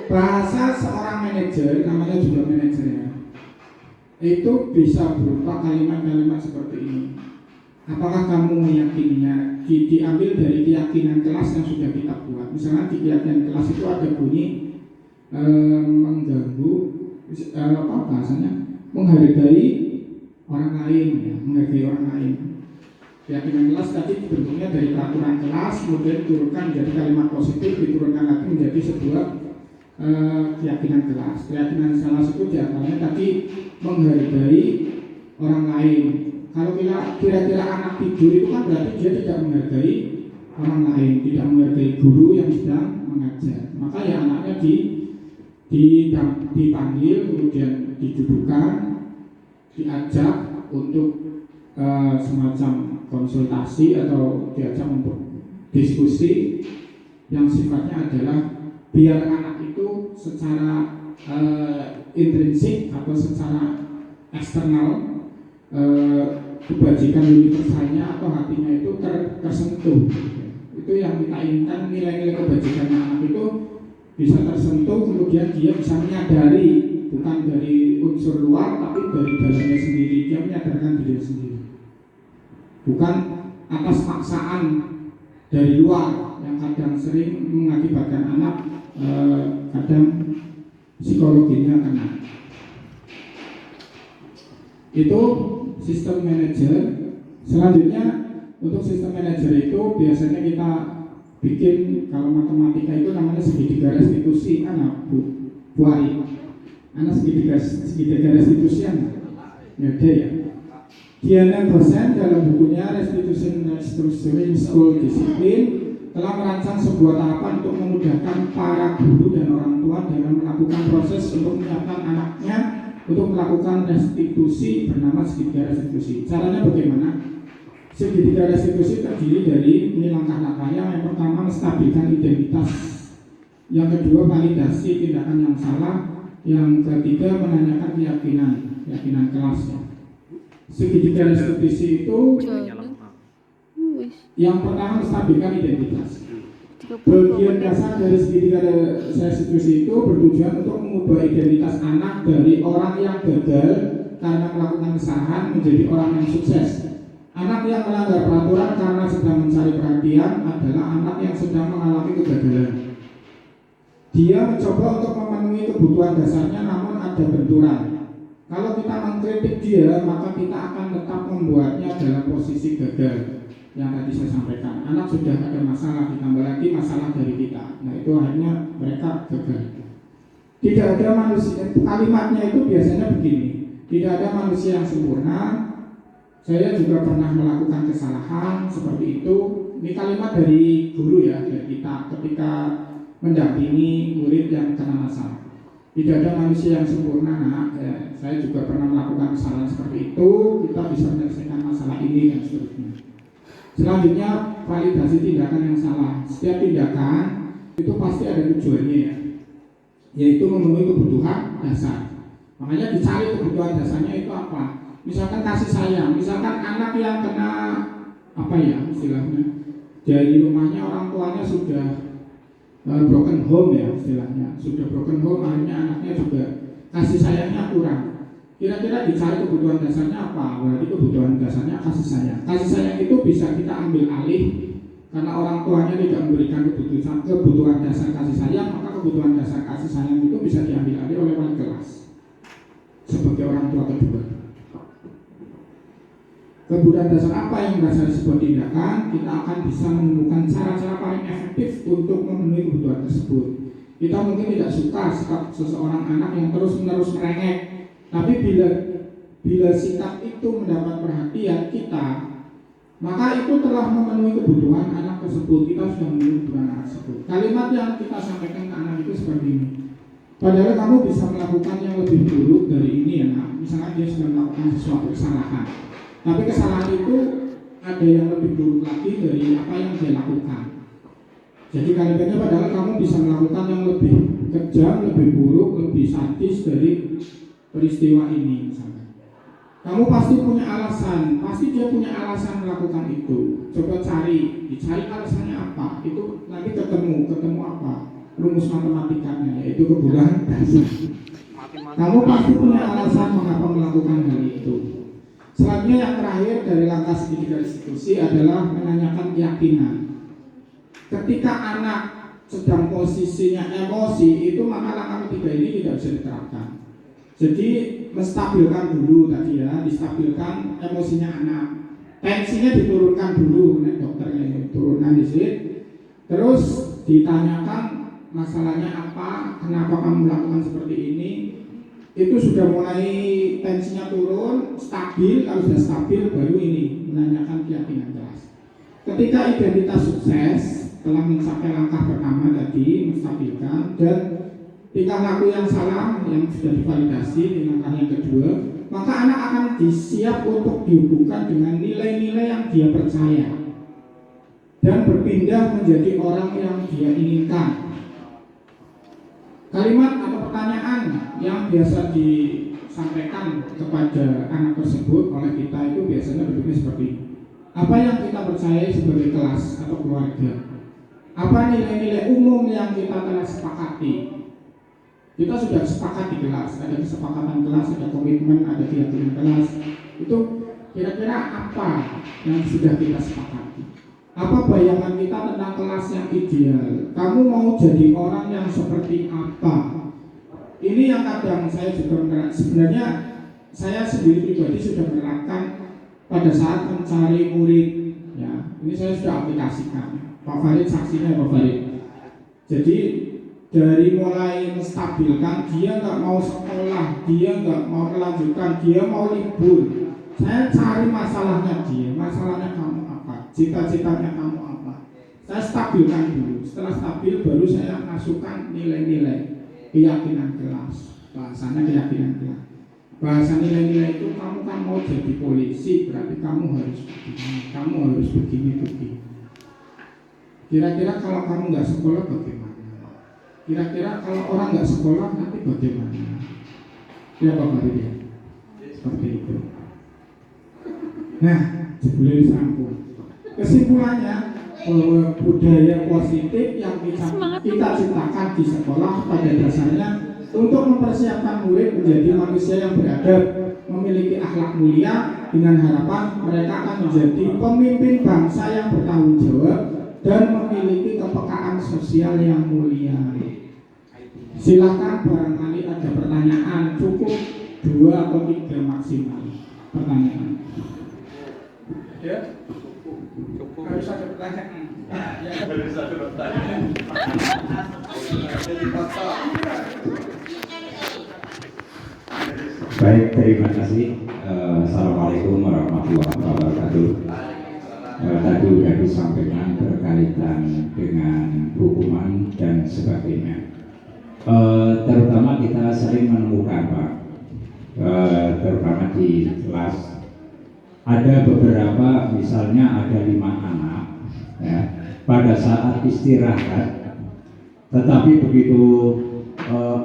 bahasa seorang manajer, namanya juga manajer ya, itu bisa berupa kalimat-kalimat seperti ini. Apakah kamu meyakininya? Diambil dari keyakinan kelas yang sudah kita buat. Misalnya di keyakinan kelas itu ada bunyi mengganggu, apa bahasanya? menghargai orang lain, ya, menghargai orang lain. Keyakinan kelas tadi bentuknya dari peraturan kelas, kemudian diturunkan menjadi kalimat positif, diturunkan lagi menjadi sebuah keyakinan kelas. Keyakinan kelas itu diantaranya tadi menghargai orang lain. Kalau kira-kira anak tidur itu kan berarti dia tidak menghargai orang lain, tidak menghargai guru yang sedang mengajar. Maka ya anaknya dipanggil, kemudian didudukkan, diajak untuk semacam konsultasi atau diajak untuk diskusi yang sifatnya adalah biar anak itu secara intrinsik atau secara eksternal kebajikan universalnya atau hatinya itu tersentuh. Itu yang kita inginkan, nilai-nilai kebajikannya anak itu bisa tersentuh, kemudian dia bisa menyadari bukan dari unsur luar tapi dari dalamnya sendiri, dia menyadarkan diri sendiri, bukan atas paksaan dari luar yang kadang sering mengakibatkan anak kadang psikologinya kena. Itu sistem manajer. Selanjutnya untuk sistem manajer itu biasanya kita bikin, kalau matematika itu namanya segitiga restitusi, Bu Ari. Anak segitiga restitusi ya ada ya. Diana Gosen dalam bukunya Restitution Restructuring School Discipline telah merancang sebuah tahapan untuk memudahkan para guru dan orang tua dalam melakukan proses untuk menyiapkan anaknya untuk melakukan restitusi bernama segitiga restitusi. Caranya bagaimana? Segitiga restitusi terdiri dari ini langkah-langkahnya. Yang pertama, menstabilkan identitas. Yang kedua, validasi tindakan yang salah. Yang ketiga, menanyakan keyakinan kelasnya. Segitiga restitusi itu yang pertama, menstabilkan identitas. Bagian dasar dari segitiga restitusi itu bertujuan untuk mengubah identitas anak dari orang yang gagal karena melakukan kesalahan menjadi orang yang sukses. Anak yang melanggar peraturan karena sedang mencari perhatian adalah anak yang sedang mengalami kegagalan. Dia mencoba untuk memenuhi kebutuhan dasarnya namun ada benturan. Kalau kita mengkritik dia, maka kita akan tetap membuatnya dalam posisi gagal. Yang tadi saya sampaikan, anak sudah ada masalah, ditambah lagi masalah dari kita. Nah itu akhirnya mereka gagal. Tidak ada manusia, kalimatnya itu biasanya begini, tidak ada manusia yang sempurna. Saya juga pernah melakukan kesalahan seperti itu. Ini kalimat dari guru ya, dari kita ketika mendampingi murid yang kena masalah. Tidak ada manusia yang sempurna, saya juga pernah melakukan kesalahan seperti itu. Kita bisa menyelesaikan masalah ini dan seterusnya. Selanjutnya, validasi tindakan yang salah. Setiap tindakan itu pasti ada tujuannya ya, yaitu memenuhi kebutuhan dasar. Makanya dicari kebutuhan dasarnya itu apa? Misalkan kasih sayang, misalkan anak yang kena apa ya istilahnya, dari rumahnya orang tuanya sudah broken home ya istilahnya, sudah broken home, akhirnya anaknya juga kasih sayangnya kurang. Kira-kira dicari kebutuhan dasarnya apa? Berarti kebutuhan dasarnya kasih sayang. Kasih sayang itu bisa kita ambil alih karena orang tuanya tidak memberikan kebutuhan dasar kasih sayang, maka kebutuhan dasar kasih sayang itu bisa diambil alih oleh wali kelas sebagai orang tua kedua. Kebutuhan dasar apa yang berdasar sebuah tindakan, kita akan bisa menemukan cara-cara paling efektif untuk memenuhi kebutuhan tersebut. Kita mungkin tidak suka sikap seseorang anak yang terus-menerus merengek. Tapi bila sikap itu mendapat perhatian kita, maka itu telah memenuhi kebutuhan anak tersebut. Kita sudah memenuhi kebutuhan anak tersebut. Kalimat yang kita sampaikan ke anak itu seperti ini. Padahal kamu bisa melakukan yang lebih buruk dari ini ya nak. Misalnya dia sudah melakukan sesuatu kesalahan, tapi kesalahan itu ada yang lebih buruk lagi dari apa yang dia lakukan. Jadi kalimatnya padahal kamu bisa melakukan yang lebih kejam, lebih buruk, lebih sadis dari peristiwa ini misalnya. Kamu pasti punya alasan, pasti dia punya alasan melakukan itu. Coba dicari alasannya apa. Itu nanti ketemu apa? Rumus matematikanya yaitu kebutuhan dasar. Kamu pasti punya alasan mengapa melakukan hal itu. Selanjutnya yang terakhir dari langkah segitiga restitusi adalah menanyakan keyakinan. Ketika anak sedang posisinya emosi, itu maka langkah ketiga ini tidak bisa diterapkan. Jadi menstabilkan dulu tadi ya, distabilkan emosinya anak, tensinya diturunkan dulu, nek dokternya ini turunan dikit, terus ditanyakan masalahnya apa, kenapa kamu melakukan seperti ini. Itu sudah mulai tensinya turun, stabil. Kalau sudah stabil baru ini menanyakan keyakinan jelas. Ketika identitas sukses telah mencapai langkah pertama tadi, menstabilkan, dan tingkah laku yang salah yang sudah divalidasi di langkah yang kedua, maka anak akan disiap untuk dihubungkan dengan nilai-nilai yang dia percaya dan berpindah menjadi orang yang dia inginkan. Kalimat atau pertanyaan yang biasa disampaikan kepada anak tersebut oleh kita itu biasanya bentuknya seperti ini. Apa yang kita percayai sebagai kelas atau keluarga? Apa nilai-nilai umum yang kita telah sepakati? Kita sudah sepakat di kelas, ada kesepakatan kelas, ada komitmen, ada keyakinan kelas. Itu kira-kira apa yang sudah kita sepakati? Apa bayangan kita tentang kelas yang ideal? Kamu mau jadi orang yang seperti apa? Ini yang kadang saya juga menerapkan. Sebenarnya saya sendiri pribadi sudah menerapkan pada saat mencari murid. Ya, ini saya sudah aplikasikan. Pak Farid saksinya, Pak Farid. Jadi dari mulai menstabilkan, dia nggak mau sekolah, dia nggak mau melanjutkan, dia mau libur. Saya cari masalahnya dia, masalahnya kamu apa, cita-citanya kamu apa. Saya stabilkan dulu. Setelah stabil, baru saya masukkan nilai-nilai keyakinan kelas. Bahasanya keyakinan kelas. Bahasa nilai-nilai itu, kamu kan mau jadi polisi, berarti kamu harus begini, kamu harus begini. Kira-kira kalau kamu nggak sekolah bagaimana? Kira-kira kalau orang nggak sekolah nanti bagaimana? Ya Pak Farid ya, seperti itu. Nah, jebule sambung. Kesimpulannya bahwa budaya positif yang kita ciptakan di sekolah pada dasarnya untuk mempersiapkan murid menjadi manusia yang beradab, memiliki akhlak mulia, dengan harapan mereka akan menjadi pemimpin bangsa yang bertanggung jawab dan memiliki kepekaan sosial yang mulia. Silakan barangkali ada pertanyaan, cukup 2 atau 3 maksimal pertanyaan. Ya, cukup. Harus ada pertanyaan. Ya, harus ada pertanyaan. Baik, terima kasih. Assalamualaikum warahmatullahi wabarakatuh. Tadi sudah disampaikan berkaitan dengan hukuman dan sebagainya. Terutama kita sering menemukan Pak, terutama di kelas ada beberapa, misalnya ada 5 anak ya, pada saat istirahat, tetapi begitu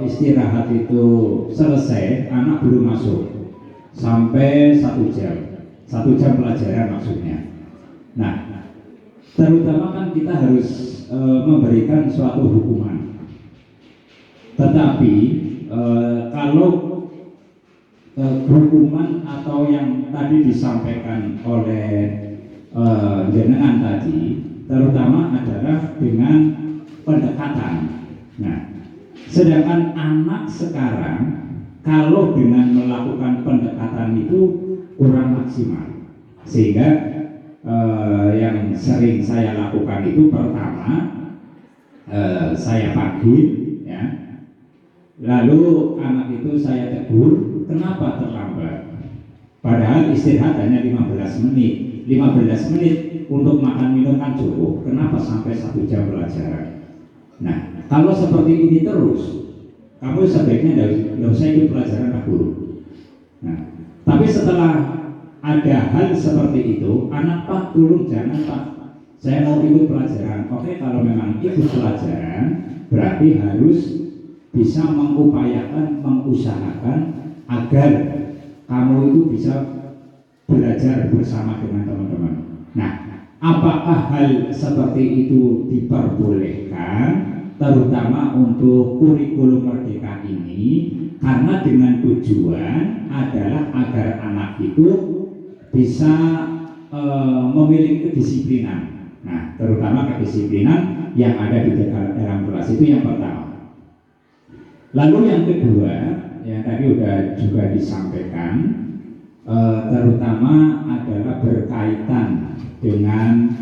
istirahat itu selesai, anak belum masuk sampai 1 jam pelajaran maksudnya. Nah, terutama kan kita harus memberikan suatu hukuman. Tetapi kalau hukuman atau yang tadi disampaikan oleh jenengan tadi, terutama adalah dengan pendekatan. Nah, sedangkan anak sekarang kalau dengan melakukan pendekatan itu kurang maksimal, sehingga yang sering saya lakukan itu pertama saya panggil ya, lalu anak itu saya tegur, kenapa terlambat? Padahal istirahat hanya 15 menit untuk makan minum kan cukup, kenapa sampai 1 jam pelajaran? Nah, kalau seperti ini terus, kamu sebaiknya tidak usah ikut pelajaran Pak Guru. Nah, tapi setelah ada hal seperti itu, anak Pak tolong jangan Pak, saya mau ikut pelajaran. Oke, kalau memang ikut pelajaran, berarti harus bisa mengusahakan agar kamu itu bisa belajar bersama dengan teman-teman. Nah, apakah hal seperti itu diperbolehkan, terutama untuk kurikulum merdeka ini, karena dengan tujuan adalah agar anak itu bisa memiliki kedisiplinan. Nah, terutama kedisiplinan yang ada di dalam kelas itu yang pertama. Lalu yang kedua, yang tadi sudah juga disampaikan, terutama adalah berkaitan dengan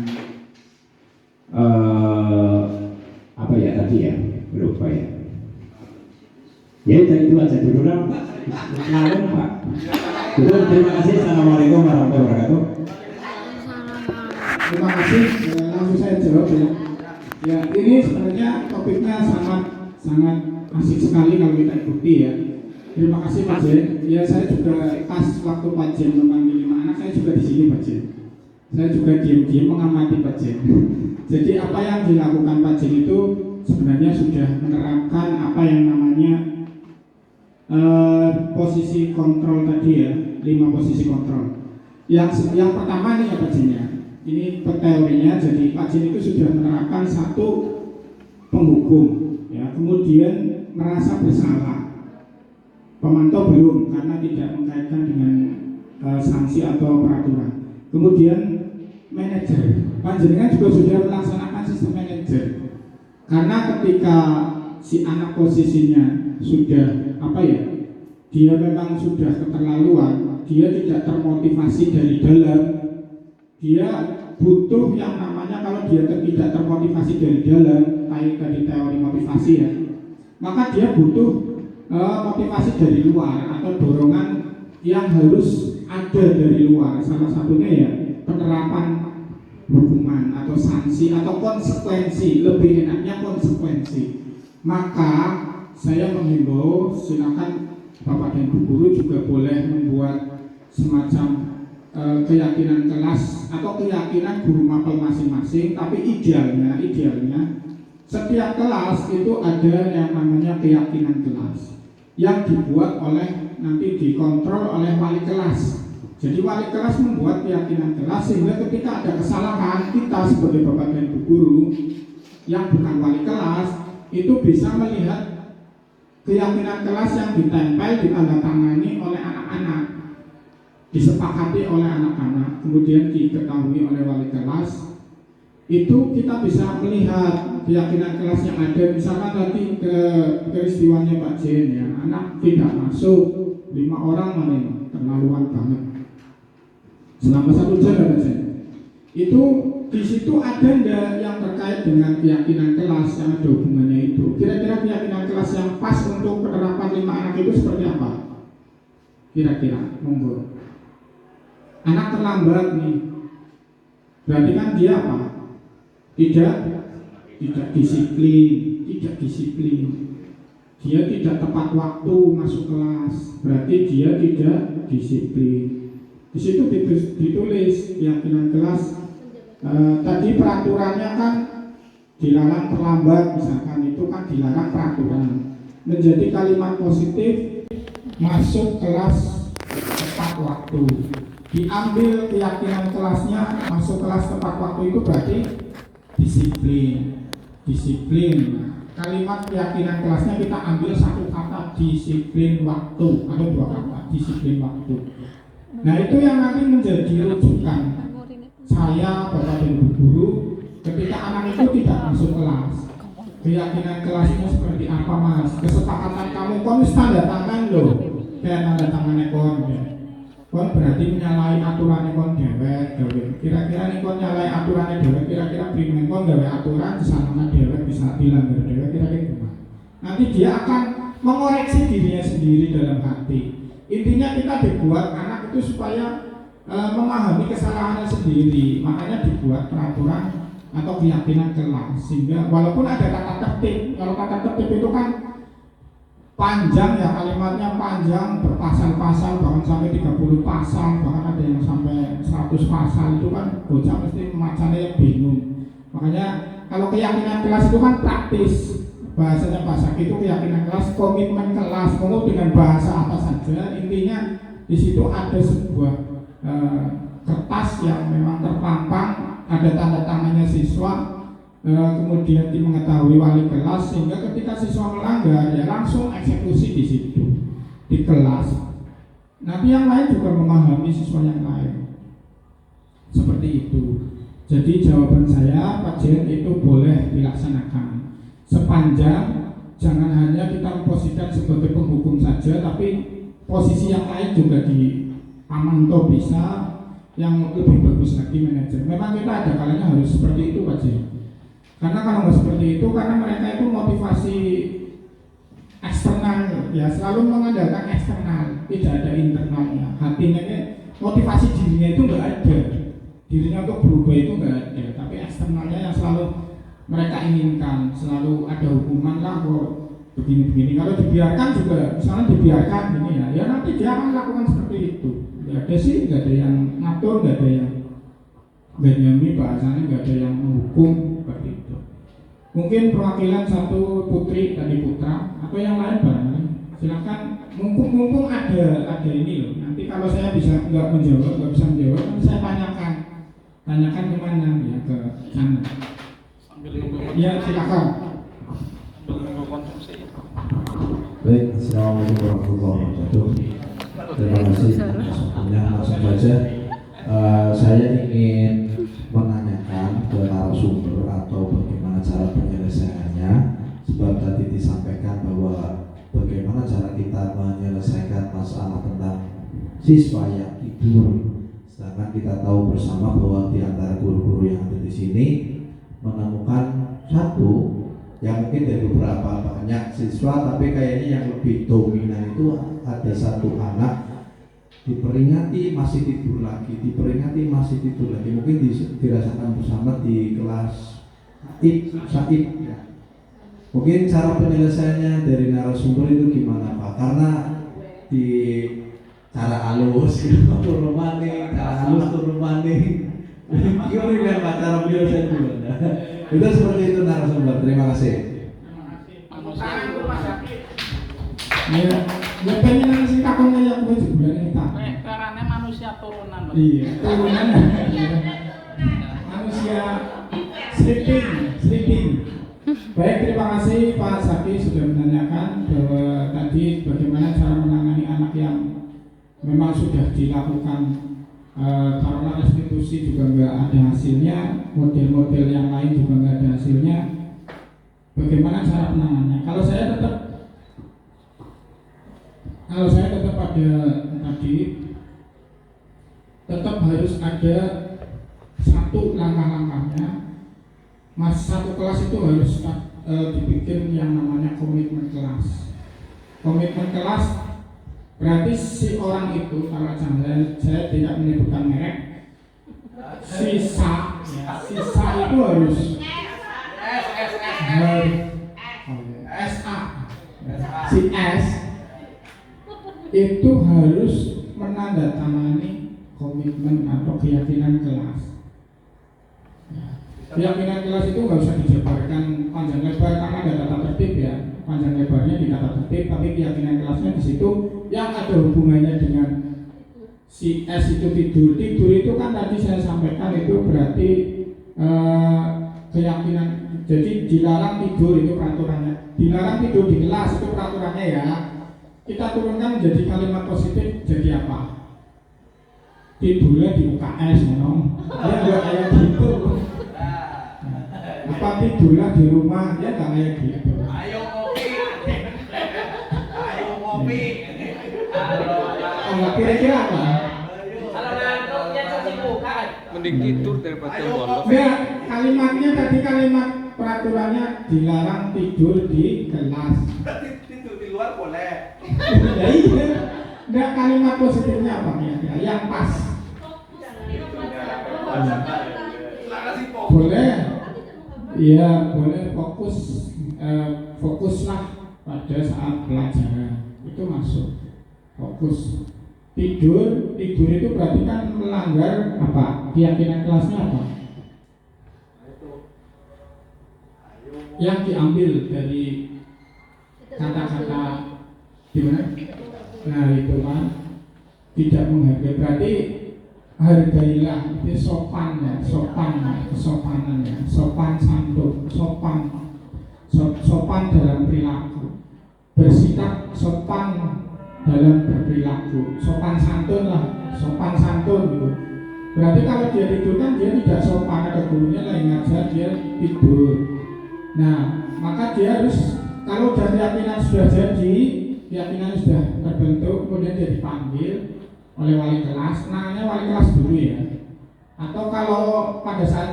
apa ya tadi ya, lupa ya. Ya itu aja dulu lah Pak. Lalu Pak. Dulu terima kasih. Assalamualaikum warahmatullahi wabarakatuh. Terima kasih. Langsung saya jawab ya. Ya ini sebenarnya topiknya sangat asik sekali kalau kita ikuti ya. Terima kasih Pak Jen. Ya saya juga pas waktu Pak Jen memanggil 5 anak, saya juga di sini Pak Jen. Saya juga diam-diam mengamati Pak Jen. Jadi apa yang dilakukan Pak Jen itu sebenarnya sudah menerapkan apa yang namanya posisi kontrol tadi ya, 5 posisi kontrol. Yang pertama nih ya Pak Jen ya. Ini teorinya, jadi Pak Jen itu sudah menerapkan satu penghukum, ya, kemudian merasa bersalah. Pemantau belum, karena tidak mengkaitkan dengan sanksi atau peraturan. Kemudian manajer, Pak Jenengan juga sudah melaksanakan sistem manajer. Karena ketika si anak posisinya sudah apa ya, dia memang sudah keterlaluan, dia tidak termotivasi dari dalam. Dia butuh yang namanya, kalau dia tidak termotivasi dari dalam, kayak tadi teori motivasi ya, maka dia butuh motivasi dari luar atau dorongan yang harus ada dari luar. Salah satunya ya penerapan hukuman atau sanksi atau konsekuensi, lebih enaknya konsekuensi. Maka saya menghimbau, silakan Bapak dan Bu Guru juga boleh membuat semacam keyakinan kelas atau keyakinan guru mapel masing-masing, tapi idealnya setiap kelas itu ada yang namanya keyakinan kelas yang dibuat oleh, nanti dikontrol oleh wali kelas. Jadi wali kelas membuat keyakinan kelas sehingga ketika ada kesalahan, kita sebagai Bapak dan Bu Guru yang bukan wali kelas itu bisa melihat keyakinan kelas yang ditempel, ditandatangani oleh anak-anak, disepakati oleh anak-anak, kemudian diketahui oleh wali kelas. Itu kita bisa melihat keyakinan kelas yang ada. Misalkan tadi ke peristiwanya Pak Jen ya, anak tidak masuk 5 orang, mana terlaluan banget selama 1 jam Pak Jen. Itu di situ ada enggak yang terkait dengan keyakinan kelas yang ada hubungannya itu? Kira-kira keyakinan kelas yang pas untuk penerapan 5 anak itu seperti apa? Kira-kira, monggo. Anak terlambat nih, berarti kan dia apa? Tidak disiplin, dia tidak tepat waktu masuk kelas, berarti dia tidak disiplin. Di situ ditulis keyakinan kelas. Tadi peraturannya kan dilarang terlambat, misalkan itu kan dilarang peraturan. Menjadi kalimat positif, masuk kelas tepat waktu. Diambil keyakinan kelasnya, masuk kelas tepat waktu itu berarti disiplin. Kalimat keyakinan kelasnya kita ambil satu kata, disiplin waktu, atau 2 kata, disiplin waktu. Nah itu yang nanti menjadi rujukan saya, Bapak dan Bu Guru, ketika anak itu tidak masuk kelas. Keyakinan kelasnya seperti apa Mas? Kesepakatan kamu kon tanda tangan loh, kayak tanda tangan kon ya. Kon berarti menyalahi aturan kon dewek. Kira-kira kon nyalahi aturan dewek, kira-kira primen kon gawe aturan disana dewek bisa dilanggar dewek, kira-kira gimana? Nanti dia akan mengoreksi dirinya sendiri dalam hati. Intinya kita dibuat anak itu supaya memahami kesalahannya sendiri. Makanya dibuat peraturan atau keyakinan kelas, sehingga walaupun ada kata tertib, kalau kata tertib itu kan panjang ya, kalimatnya panjang, berpasal-pasal, bahkan sampai 30 pasal, bahkan ada yang sampai 100 pasal, itu kan bocah mesti memacanya bingung. Makanya kalau keyakinan kelas itu kan praktis, bahasanya bahasa itu keyakinan kelas, komitmen kelas, mau dengan bahasa apa saja, intinya di situ ada sebuah kertas yang memang terpampang, ada tanda tangannya siswa, kemudian mengetahui wali kelas, sehingga ketika siswa melanggar ya langsung eksekusi di situ di kelas. Nanti yang lain juga memahami siswa yang lain, seperti itu. Jadi jawaban saya, Pak Jen, itu boleh dilaksanakan sepanjang jangan hanya kita memposisikan sebagai penghukum saja, saja, tapi posisi yang lain juga dipantau bisa, yang lebih bagus lagi manajer. Memang kita ada kalanya harus seperti itu Pak J. Karena kalau nggak seperti itu, karena mereka itu motivasi eksternal, ya selalu mengandalkan eksternal, tidak ada internalnya. Hatinya motivasi dirinya itu nggak ada, dirinya untuk berubah itu nggak ada, tapi eksternalnya yang selalu mereka inginkan, selalu ada hukuman lah kok begini-begini. Kalau dibiarkan juga, misalnya dibiarkan gini ya nanti dia akan lakukan seperti itu. Nggak ada sih, nggak ada yang ngatur, nggak ada yang Benyamin bahasanya, nggak ada yang menghukum seperti itu. Mungkin perwakilan satu putri tadi putra atau yang lain barangkali silakan, mumpung ada ini loh. Nanti kalau saya bisa nggak bisa menjawab, nanti saya tanyakan kemana ya, ke sana. Ya silakan. Baik, assalamualaikum warahmatullahi wabarakatuh. Terima kasih waktunya. Langsung saja, saya ingin menanyakan ke narasumber atau bagaimana cara penyelesaiannya. Sebab tadi disampaikan bahwa bagaimana cara kita menyelesaikan masalah tentang siswa yang tidur. Sedangkan kita tahu bersama bahwa di antara guru-guru yang ada di sini menemukan satu yang mungkin dari beberapa banyak siswa, tapi kayaknya yang lebih dominan itu ada satu anak diperingati masih tidur lagi, diperingati masih tidur lagi. Mungkin dirasakan bersama di kelas Saib ya. Mungkin cara penyelesaiannya dari narasumber itu gimana Pak? Karena di cara halus turun maning, cara halus turun maning. Gimana Pak cara penyelesaian dulu? Itu seperti itu narasumber. Terima kasih. Ya pengen sih takutnya yang gue juga kita. Karena manusia turunan. Iya, turunan. Manusia sleeping. Baik, terima kasih Pak Zaki sudah menanyakan bahwa tadi bagaimana cara menangani anak yang memang sudah dilakukan karena restitusi juga nggak ada hasilnya, model-model yang lain juga nggak ada hasilnya. Bagaimana cara penanganannya? Kalau saya tetap pada tadi, tetap harus ada satu langkah-langkahnya. Satu kelas itu harus dibikin yang namanya komitmen kelas. Komitmen kelas berarti si orang itu, kalau saya tidak menyebutkan merek, sisa itu harus SA, si S itu harus menandatangani komitmen atau keyakinan kelas. Keyakinan kelas itu nggak usah dijabarkan panjang lebar karena ada tata tertib ya, panjang lebarnya di tata tertib, tapi keyakinan kelasnya di situ yang ada hubungannya dengan si S itu tidur itu kan tadi saya sampaikan itu berarti keyakinan. Jadi dilarang tidur itu peraturannya, dilarang tidur di kelas itu peraturannya ya. Kita turunkan menjadi kalimat positif jadi apa? Tidurnya di UKS, no? Ya nggak kayak gitu. Apa tidurnya di rumah? Ya nggak kayak gitu. Ayo ngopi. Kira-kira apa? Kalau ngantuk ya cuci muka. Mending tidur daripada bolos. Ya kalimatnya tadi kalimat peraturannya dilarang tidur di kelas. Tidur di luar boleh. Ya iya. Nggak kalimat positifnya apa ya? Yang pas. Boleh. Iya boleh fokuslah pada saat pelajaran itu masuk fokus. Tidur itu berarti kan melanggar apa? Keyakinan kelasnya apa? Yang diambil dari kata-kata gimana? Nah itu kan tidak menghargai, berarti hargailah itu sopan ya, kesopanan ya, sopan santun, sopan dalam perilaku, bersikap sopan dalam berperilaku, sopan santun gitu. Berarti kalau dia tidur kan dia tidak sopan, ada gurunya lah ingat saja dia tidur. Nah maka dia harus, kalau keyakinan sudah jadi keyakinannya sudah terbentuk, kemudian dia dipanggil oleh wali kelas, namanya wali kelas dulu ya. Atau kalau pada saat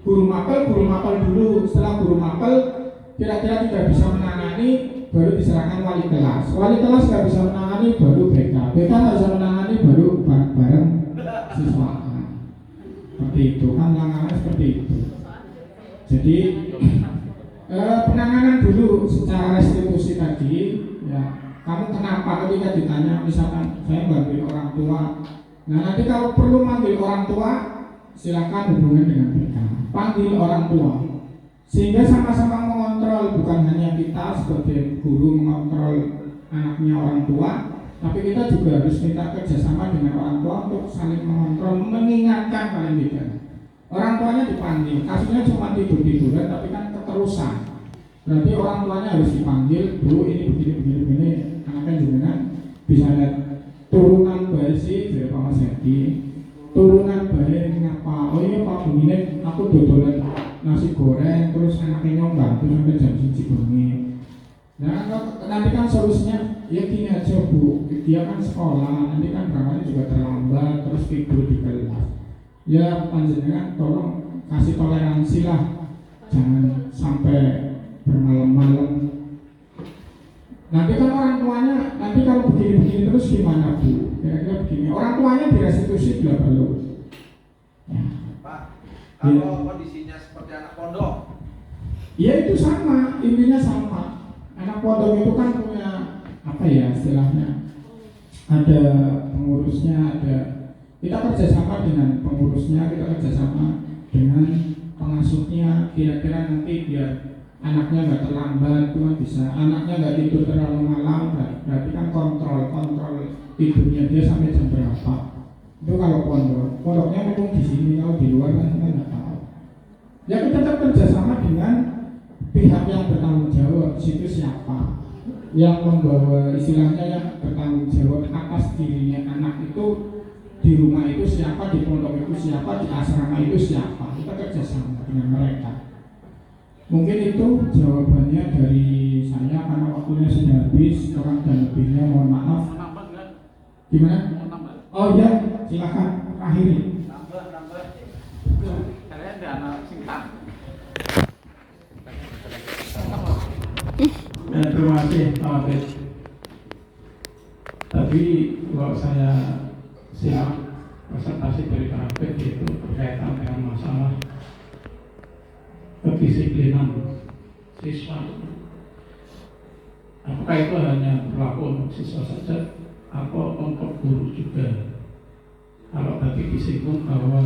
guru mapel dulu, setelah guru mapel kira-kira tidak bisa menangani, baru diserahkan wali kelas. Wali kelas nggak bisa menangani, baru BK nggak bisa menangani, baru bareng siswa. Seperti itu kan, langkahnya seperti itu. Jadi penanganan dulu secara restitusi tadi ya. Kamu kenapa ketika ditanya, misalkan saya bantuin orang tua, nah nanti kalau perlu manggil orang tua, silakan hubungan dengan mereka, panggil orang tua, sehingga sama-sama mengontrol, bukan hanya kita sebagai guru mengontrol anaknya orang tua, tapi kita juga harus minta kerjasama dengan orang tua untuk saling mengontrol, mengingatkan paling tidak. Orang tuanya dipanggil, kasusnya cuma tidur-tiduran, tapi kan keterusan. Berarti orang tuanya harus dipanggil, Bu ini begini, anaknya juga bisa lihat turunan bayi sih dari Pak Mas Hedi, turunan bayi ngapa? Oh iya Pak begini, aku dodolan nasi goreng, terus anaknya nyomba, terus sampai jam 1 bengi. Nah nanti kan solusinya, ya gini aja Bu, dia kan sekolah, nanti kan berangkatnya juga terlambat, terus tidur di kelas. Ya panjenengan tolong kasih toleransi lah, jangan sampai bermalam-malam. Nanti kan orang tuanya, nanti kalau begini-begini terus gimana Bu? Kira-kira begini, orang tuanya direstitusi bila perlu ya. Pak, kalau kondisinya seperti anak pondok, Ya itu sama, intinya sama. Anak pondok itu kan punya apa ya istilahnya, ada pengurusnya, ada, kita kerjasama dengan pengurusnya, kita kerjasama dengan pengasuhnya, kira-kira nanti biar anaknya nggak terlambat, cuma bisa anaknya nggak tidur terlalu malam, berarti kan kontrol tidurnya dia sampai jam berapa. Itu kalau pondoknya memang di sini, kalau di luar kan kita nggak tahu. Ya kita tetap kerjasama dengan pihak yang bertanggung jawab. Situ siapa yang membawa, istilahnya yang bertanggung jawab atas dirinya anak itu, di rumah itu siapa, di pondok itu siapa, di asrama itu siapa. Kita kerjasama dengan mereka. Mungkin itu jawabannya dari saya, karena waktunya sudah habis, kurang dan lebihnya mohon maaf. Gimana? Oh iya, silakan akhiri. Nambah. Kalian ada anak singkat. Terima kasih Pak Abed. Tapi kalau saya simak presentasi dari Pak Abed itu berkaitan dengan masalah kedisiplinan siswa. Apakah itu hanya berlaku untuk siswa saja atau untuk guru juga? Kalau tadi disinggung bahwa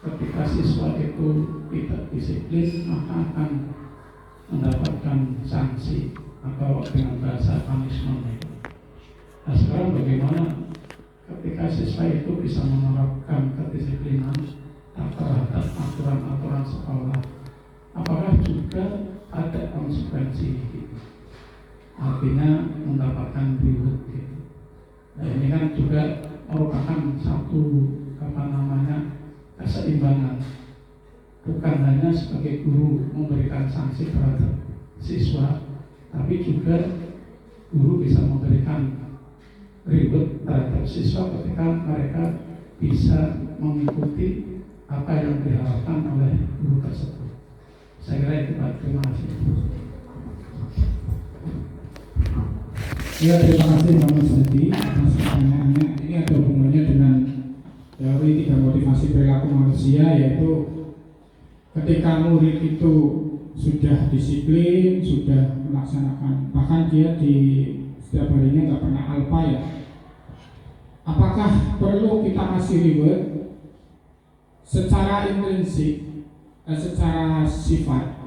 ketika siswa itu tidak disiplin, maka akan mendapatkan sanksi atau dengan bahasa punishment. Nah sekarang bagaimana ketika siswa itu bisa menerapkan kedisiplinan terhadap aturan-aturan sekolah? Apakah juga ada konsekuensi gitu? Artinya mendapatkan reward gitu. Nah ini kan juga merupakan satu keseimbangan. Bukan hanya sebagai guru memberikan sanksi terhadap siswa, tapi juga guru bisa memberikan reward terhadap siswa ketika mereka bisa mengikuti apa yang diharapkan oleh guru tersebut. Saya kira itu Pak, terima kasih. Ya, terima kasih Pak Mas Hedi atas pertanyaannya. Ini ada hubungannya dengan teori 3 motivasi perilaku manusia, yaitu ketika murid itu sudah disiplin, sudah melaksanakan, bahkan dia di setiap harinya nggak pernah alpa ya. Apakah perlu kita kasih reward secara intrinsik, secara sifat?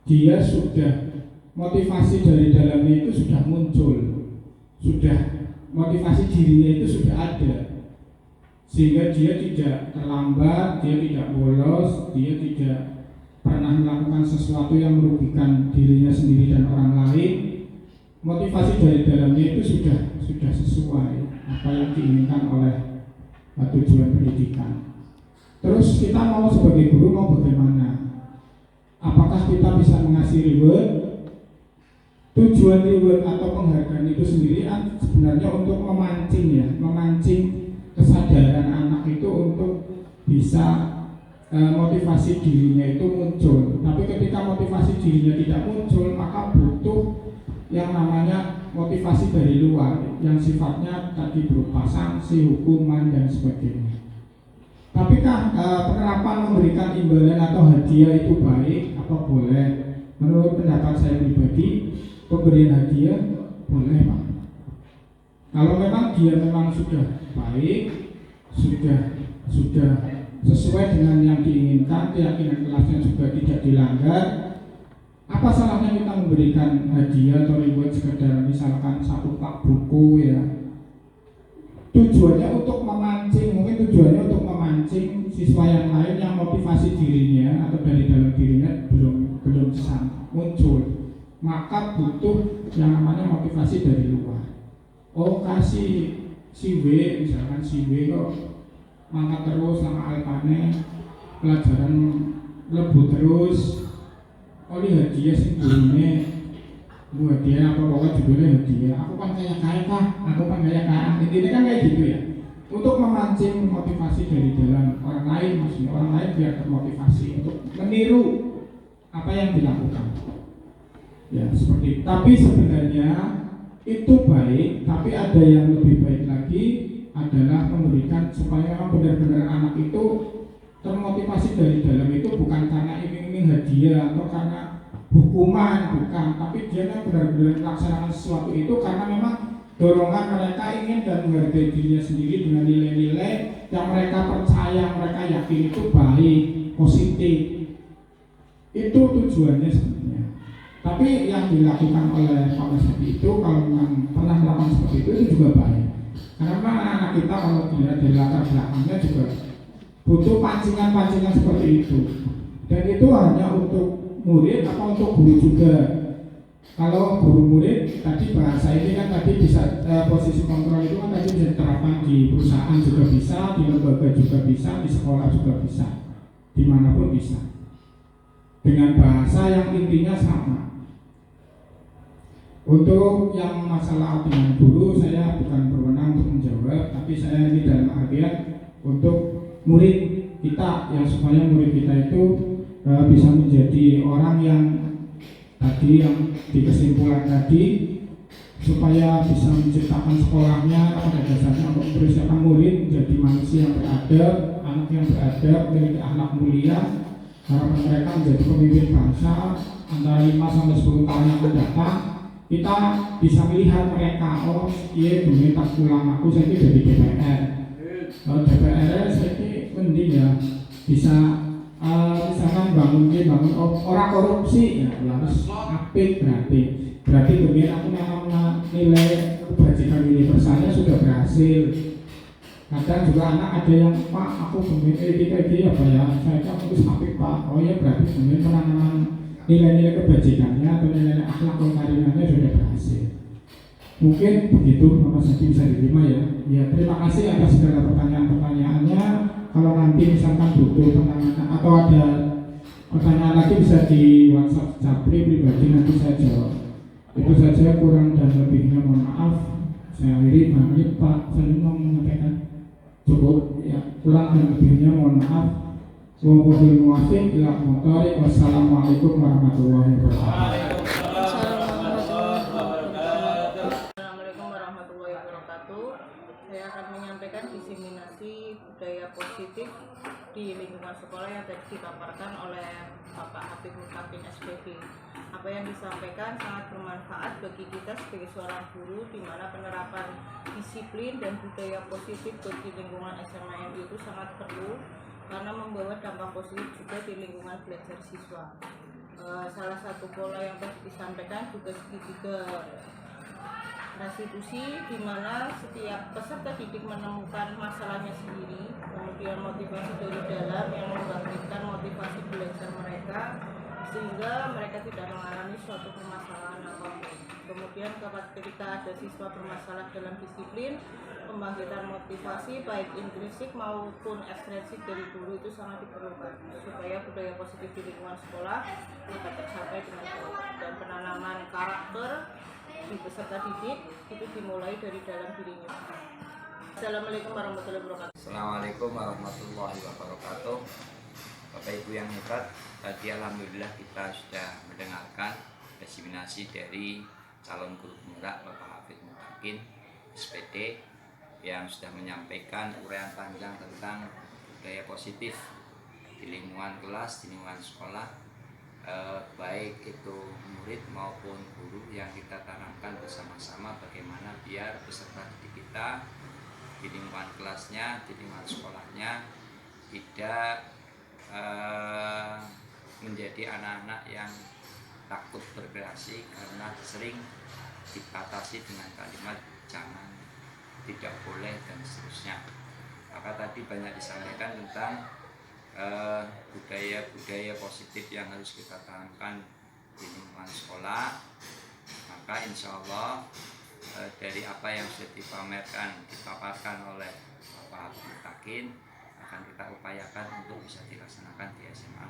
Dia sudah, motivasi dari dalamnya itu sudah muncul, sudah motivasi dirinya itu sudah ada, sehingga dia tidak terlambat, dia tidak bolos, dia tidak pernah melakukan sesuatu yang merugikan dirinya sendiri dan orang lain. Motivasi dari dalamnya itu sudah sesuai apa yang diinginkan oleh tujuan pendidikan. Terus kita mau sebagai guru mau bagaimana? Apakah kita bisa mengasih reward tujuan reward atau penghargaan itu sendiri sebenarnya untuk memancing kesadaran anak itu untuk bisa motivasi dirinya itu muncul. Tapi ketika motivasi dirinya tidak muncul, maka butuh yang namanya motivasi dari luar yang sifatnya tadi berupa sanksi, hukuman dan sebagainya. Tapi penerapan memberikan imbalan atau hadiah itu baik apa boleh? Menurut pendapat saya pribadi, pemberian hadiah boleh, Pak. Kalau memang dia memang sudah baik, sudah sesuai dengan yang diinginkan, keyakinan kelasnya juga tidak dilanggar, apa salahnya kita memberikan hadiah atau reward sekedar misalkan satu pak buku ya? Tujuannya untuk memancing siswa yang lain yang motivasi dirinya atau dari dalam dirinya belum muncul, maka butuh yang namanya motivasi dari luar. Oh, kasih si W, misalkan si W kok mangkat terus sama alpane, pelajaran lebih terus, oleh hadiah sih gurune, buat dia apa pokoknya judulnya hadiah. Aku kan kayak kah? Aku kan kayak intinya kan kayak gitu ya. Untuk memancing motivasi dari dalam orang lain, maksudnya orang lain biar termotivasi untuk meniru apa yang dilakukan. Ya seperti. Tapi sebenarnya itu baik, tapi ada yang lebih baik lagi adalah memberikan supaya memang benar-benar anak itu termotivasi dari dalam itu bukan karena iming-iming hadiah atau karena hukuman, bukan, tapi dia kan benar-benar melaksanakan sesuatu itu karena memang dorongan mereka ingin dan menghargai dirinya sendiri dengan nilai-nilai yang mereka percaya, mereka yakin itu baik, positif. Itu tujuannya sebenarnya. Tapi yang dilakukan oleh Pak Mas itu kalau memang pernah melakukan seperti itu juga baik. Karena anak-anak kita kalau dilihat dari latar belakangnya juga butuh pancingan-pancingan seperti itu. Dan itu hanya untuk murid atau untuk guru juga. Kalau guru murid tadi bahasa ini kan tadi bisa posisi kontrol itu kan tadi bisa diterapkan di perusahaan juga bisa, di lembaga juga bisa, di sekolah juga bisa, dimanapun bisa. Dengan bahasa yang intinya sama. Untuk yang masalah dengan guru saya bukan berwenang untuk menjawab, tapi saya ini dalam artian untuk murid kita yang supaya murid kita itu bisa menjadi orang yang tadi yang di kesimpulan tadi supaya bisa menciptakan sekolahnya pada dasarnya untuk mempersiapkan murid menjadi manusia yang beradab, anak yang beradab, memiliki akhlak mulia, harapan mereka menjadi pemimpin bangsa antara 5 sampai 10 tahun yang akan datang. Kita bisa melihat mereka, oh iya dunia tak pulang aku saya dari DPR. DPR saya mending ya bisa misalkan bangun orang korupsi ya harus apik berarti kemudian aku memang nilai kebajikan universalnya sudah berhasil. Kadang juga anak ada yang Pak aku kemudian kita apa ya saya harus apik Pak, oh ya berarti kemudian penanaman nilai-nilai kebajikannya atau nilai akhlak kekarinannya sudah berhasil. Mungkin begitu Bapak Sadi bisa diterima ya. Ya terima kasih atas segala pertanyaan-pertanyaannya. Kalau nanti misalkan butuh penanganan atau ada pertanyaan lagi bisa di WhatsApp Japri pribadi nanti saya jawab. Itu saja, kurang dan lebihnya mohon maaf. Saya akhiri pamit Pak Salim mau menyampaikan. Cukup ya, kurang dan lebihnya mohon maaf. Wabillahi muwaffiq ila aqwamit. Wassalamualaikum warahmatullahi wabarakatuh. Assalamualaikum warahmatullahi wabarakatuh. Saya akan menyampaikan diseminasi budaya positif di lingkungan sekolah yang tadi dipaparkan oleh Bapak Habib Mutakin SPB. Apa yang disampaikan sangat bermanfaat bagi kita sebagai seorang guru, di mana penerapan disiplin dan budaya positif bagi lingkungan SMA itu sangat perlu karena membawa dampak positif juga di lingkungan belajar siswa. Salah satu pola yang tadi disampaikan juga segitiga restitusi, di mana setiap peserta didik menemukan masalahnya sendiri, kemudian motivasi dari dalam yang membangkitkan motivasi belajar mereka sehingga mereka tidak mengalami suatu permasalahan apapun. Kemudian Kemudian ketika ada siswa bermasalah dalam disiplin, pembangkitan motivasi baik intrinsik maupun ekstrinsik dari guru itu sangat diperlukan supaya budaya positif di lingkungan sekolah dapat tercapai dengan baik, dan penanaman karakter di peserta didik itu dimulai dari dalam dirinya. Assalamualaikum warahmatullahi wabarakatuh. Assalamualaikum warahmatullahi wabarakatuh. Bapak Ibu yang hebat, tadi alhamdulillah kita sudah mendengarkan diseminasi dari calon guru penggerak Bapak Hafid Mutakin SPD yang sudah menyampaikan uraian panjang tentang budaya positif di lingkungan kelas, di lingkungan sekolah, baik itu murid maupun guru, yang kita tanamkan bersama-sama bagaimana biar peserta didik kita di lingkungan kelasnya, di lingkungan sekolahnya tidak menjadi anak-anak yang takut berkreasi karena sering dibatasi dengan kalimat jangan, tidak boleh, dan seterusnya. Maka tadi banyak disampaikan tentang budaya-budaya positif yang harus kita tanamkan di lingkungan sekolah. Maka insya Allah dari apa yang sudah dipaparkan oleh Bapak Hafid Mutakin akan kita upayakan untuk bisa dilaksanakan di SMA.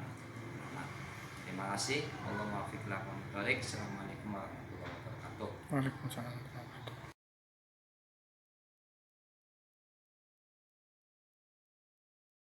Terima kasih. Assalamualaikum warahmatullahi wabarakatuh. Waalaikumsalam.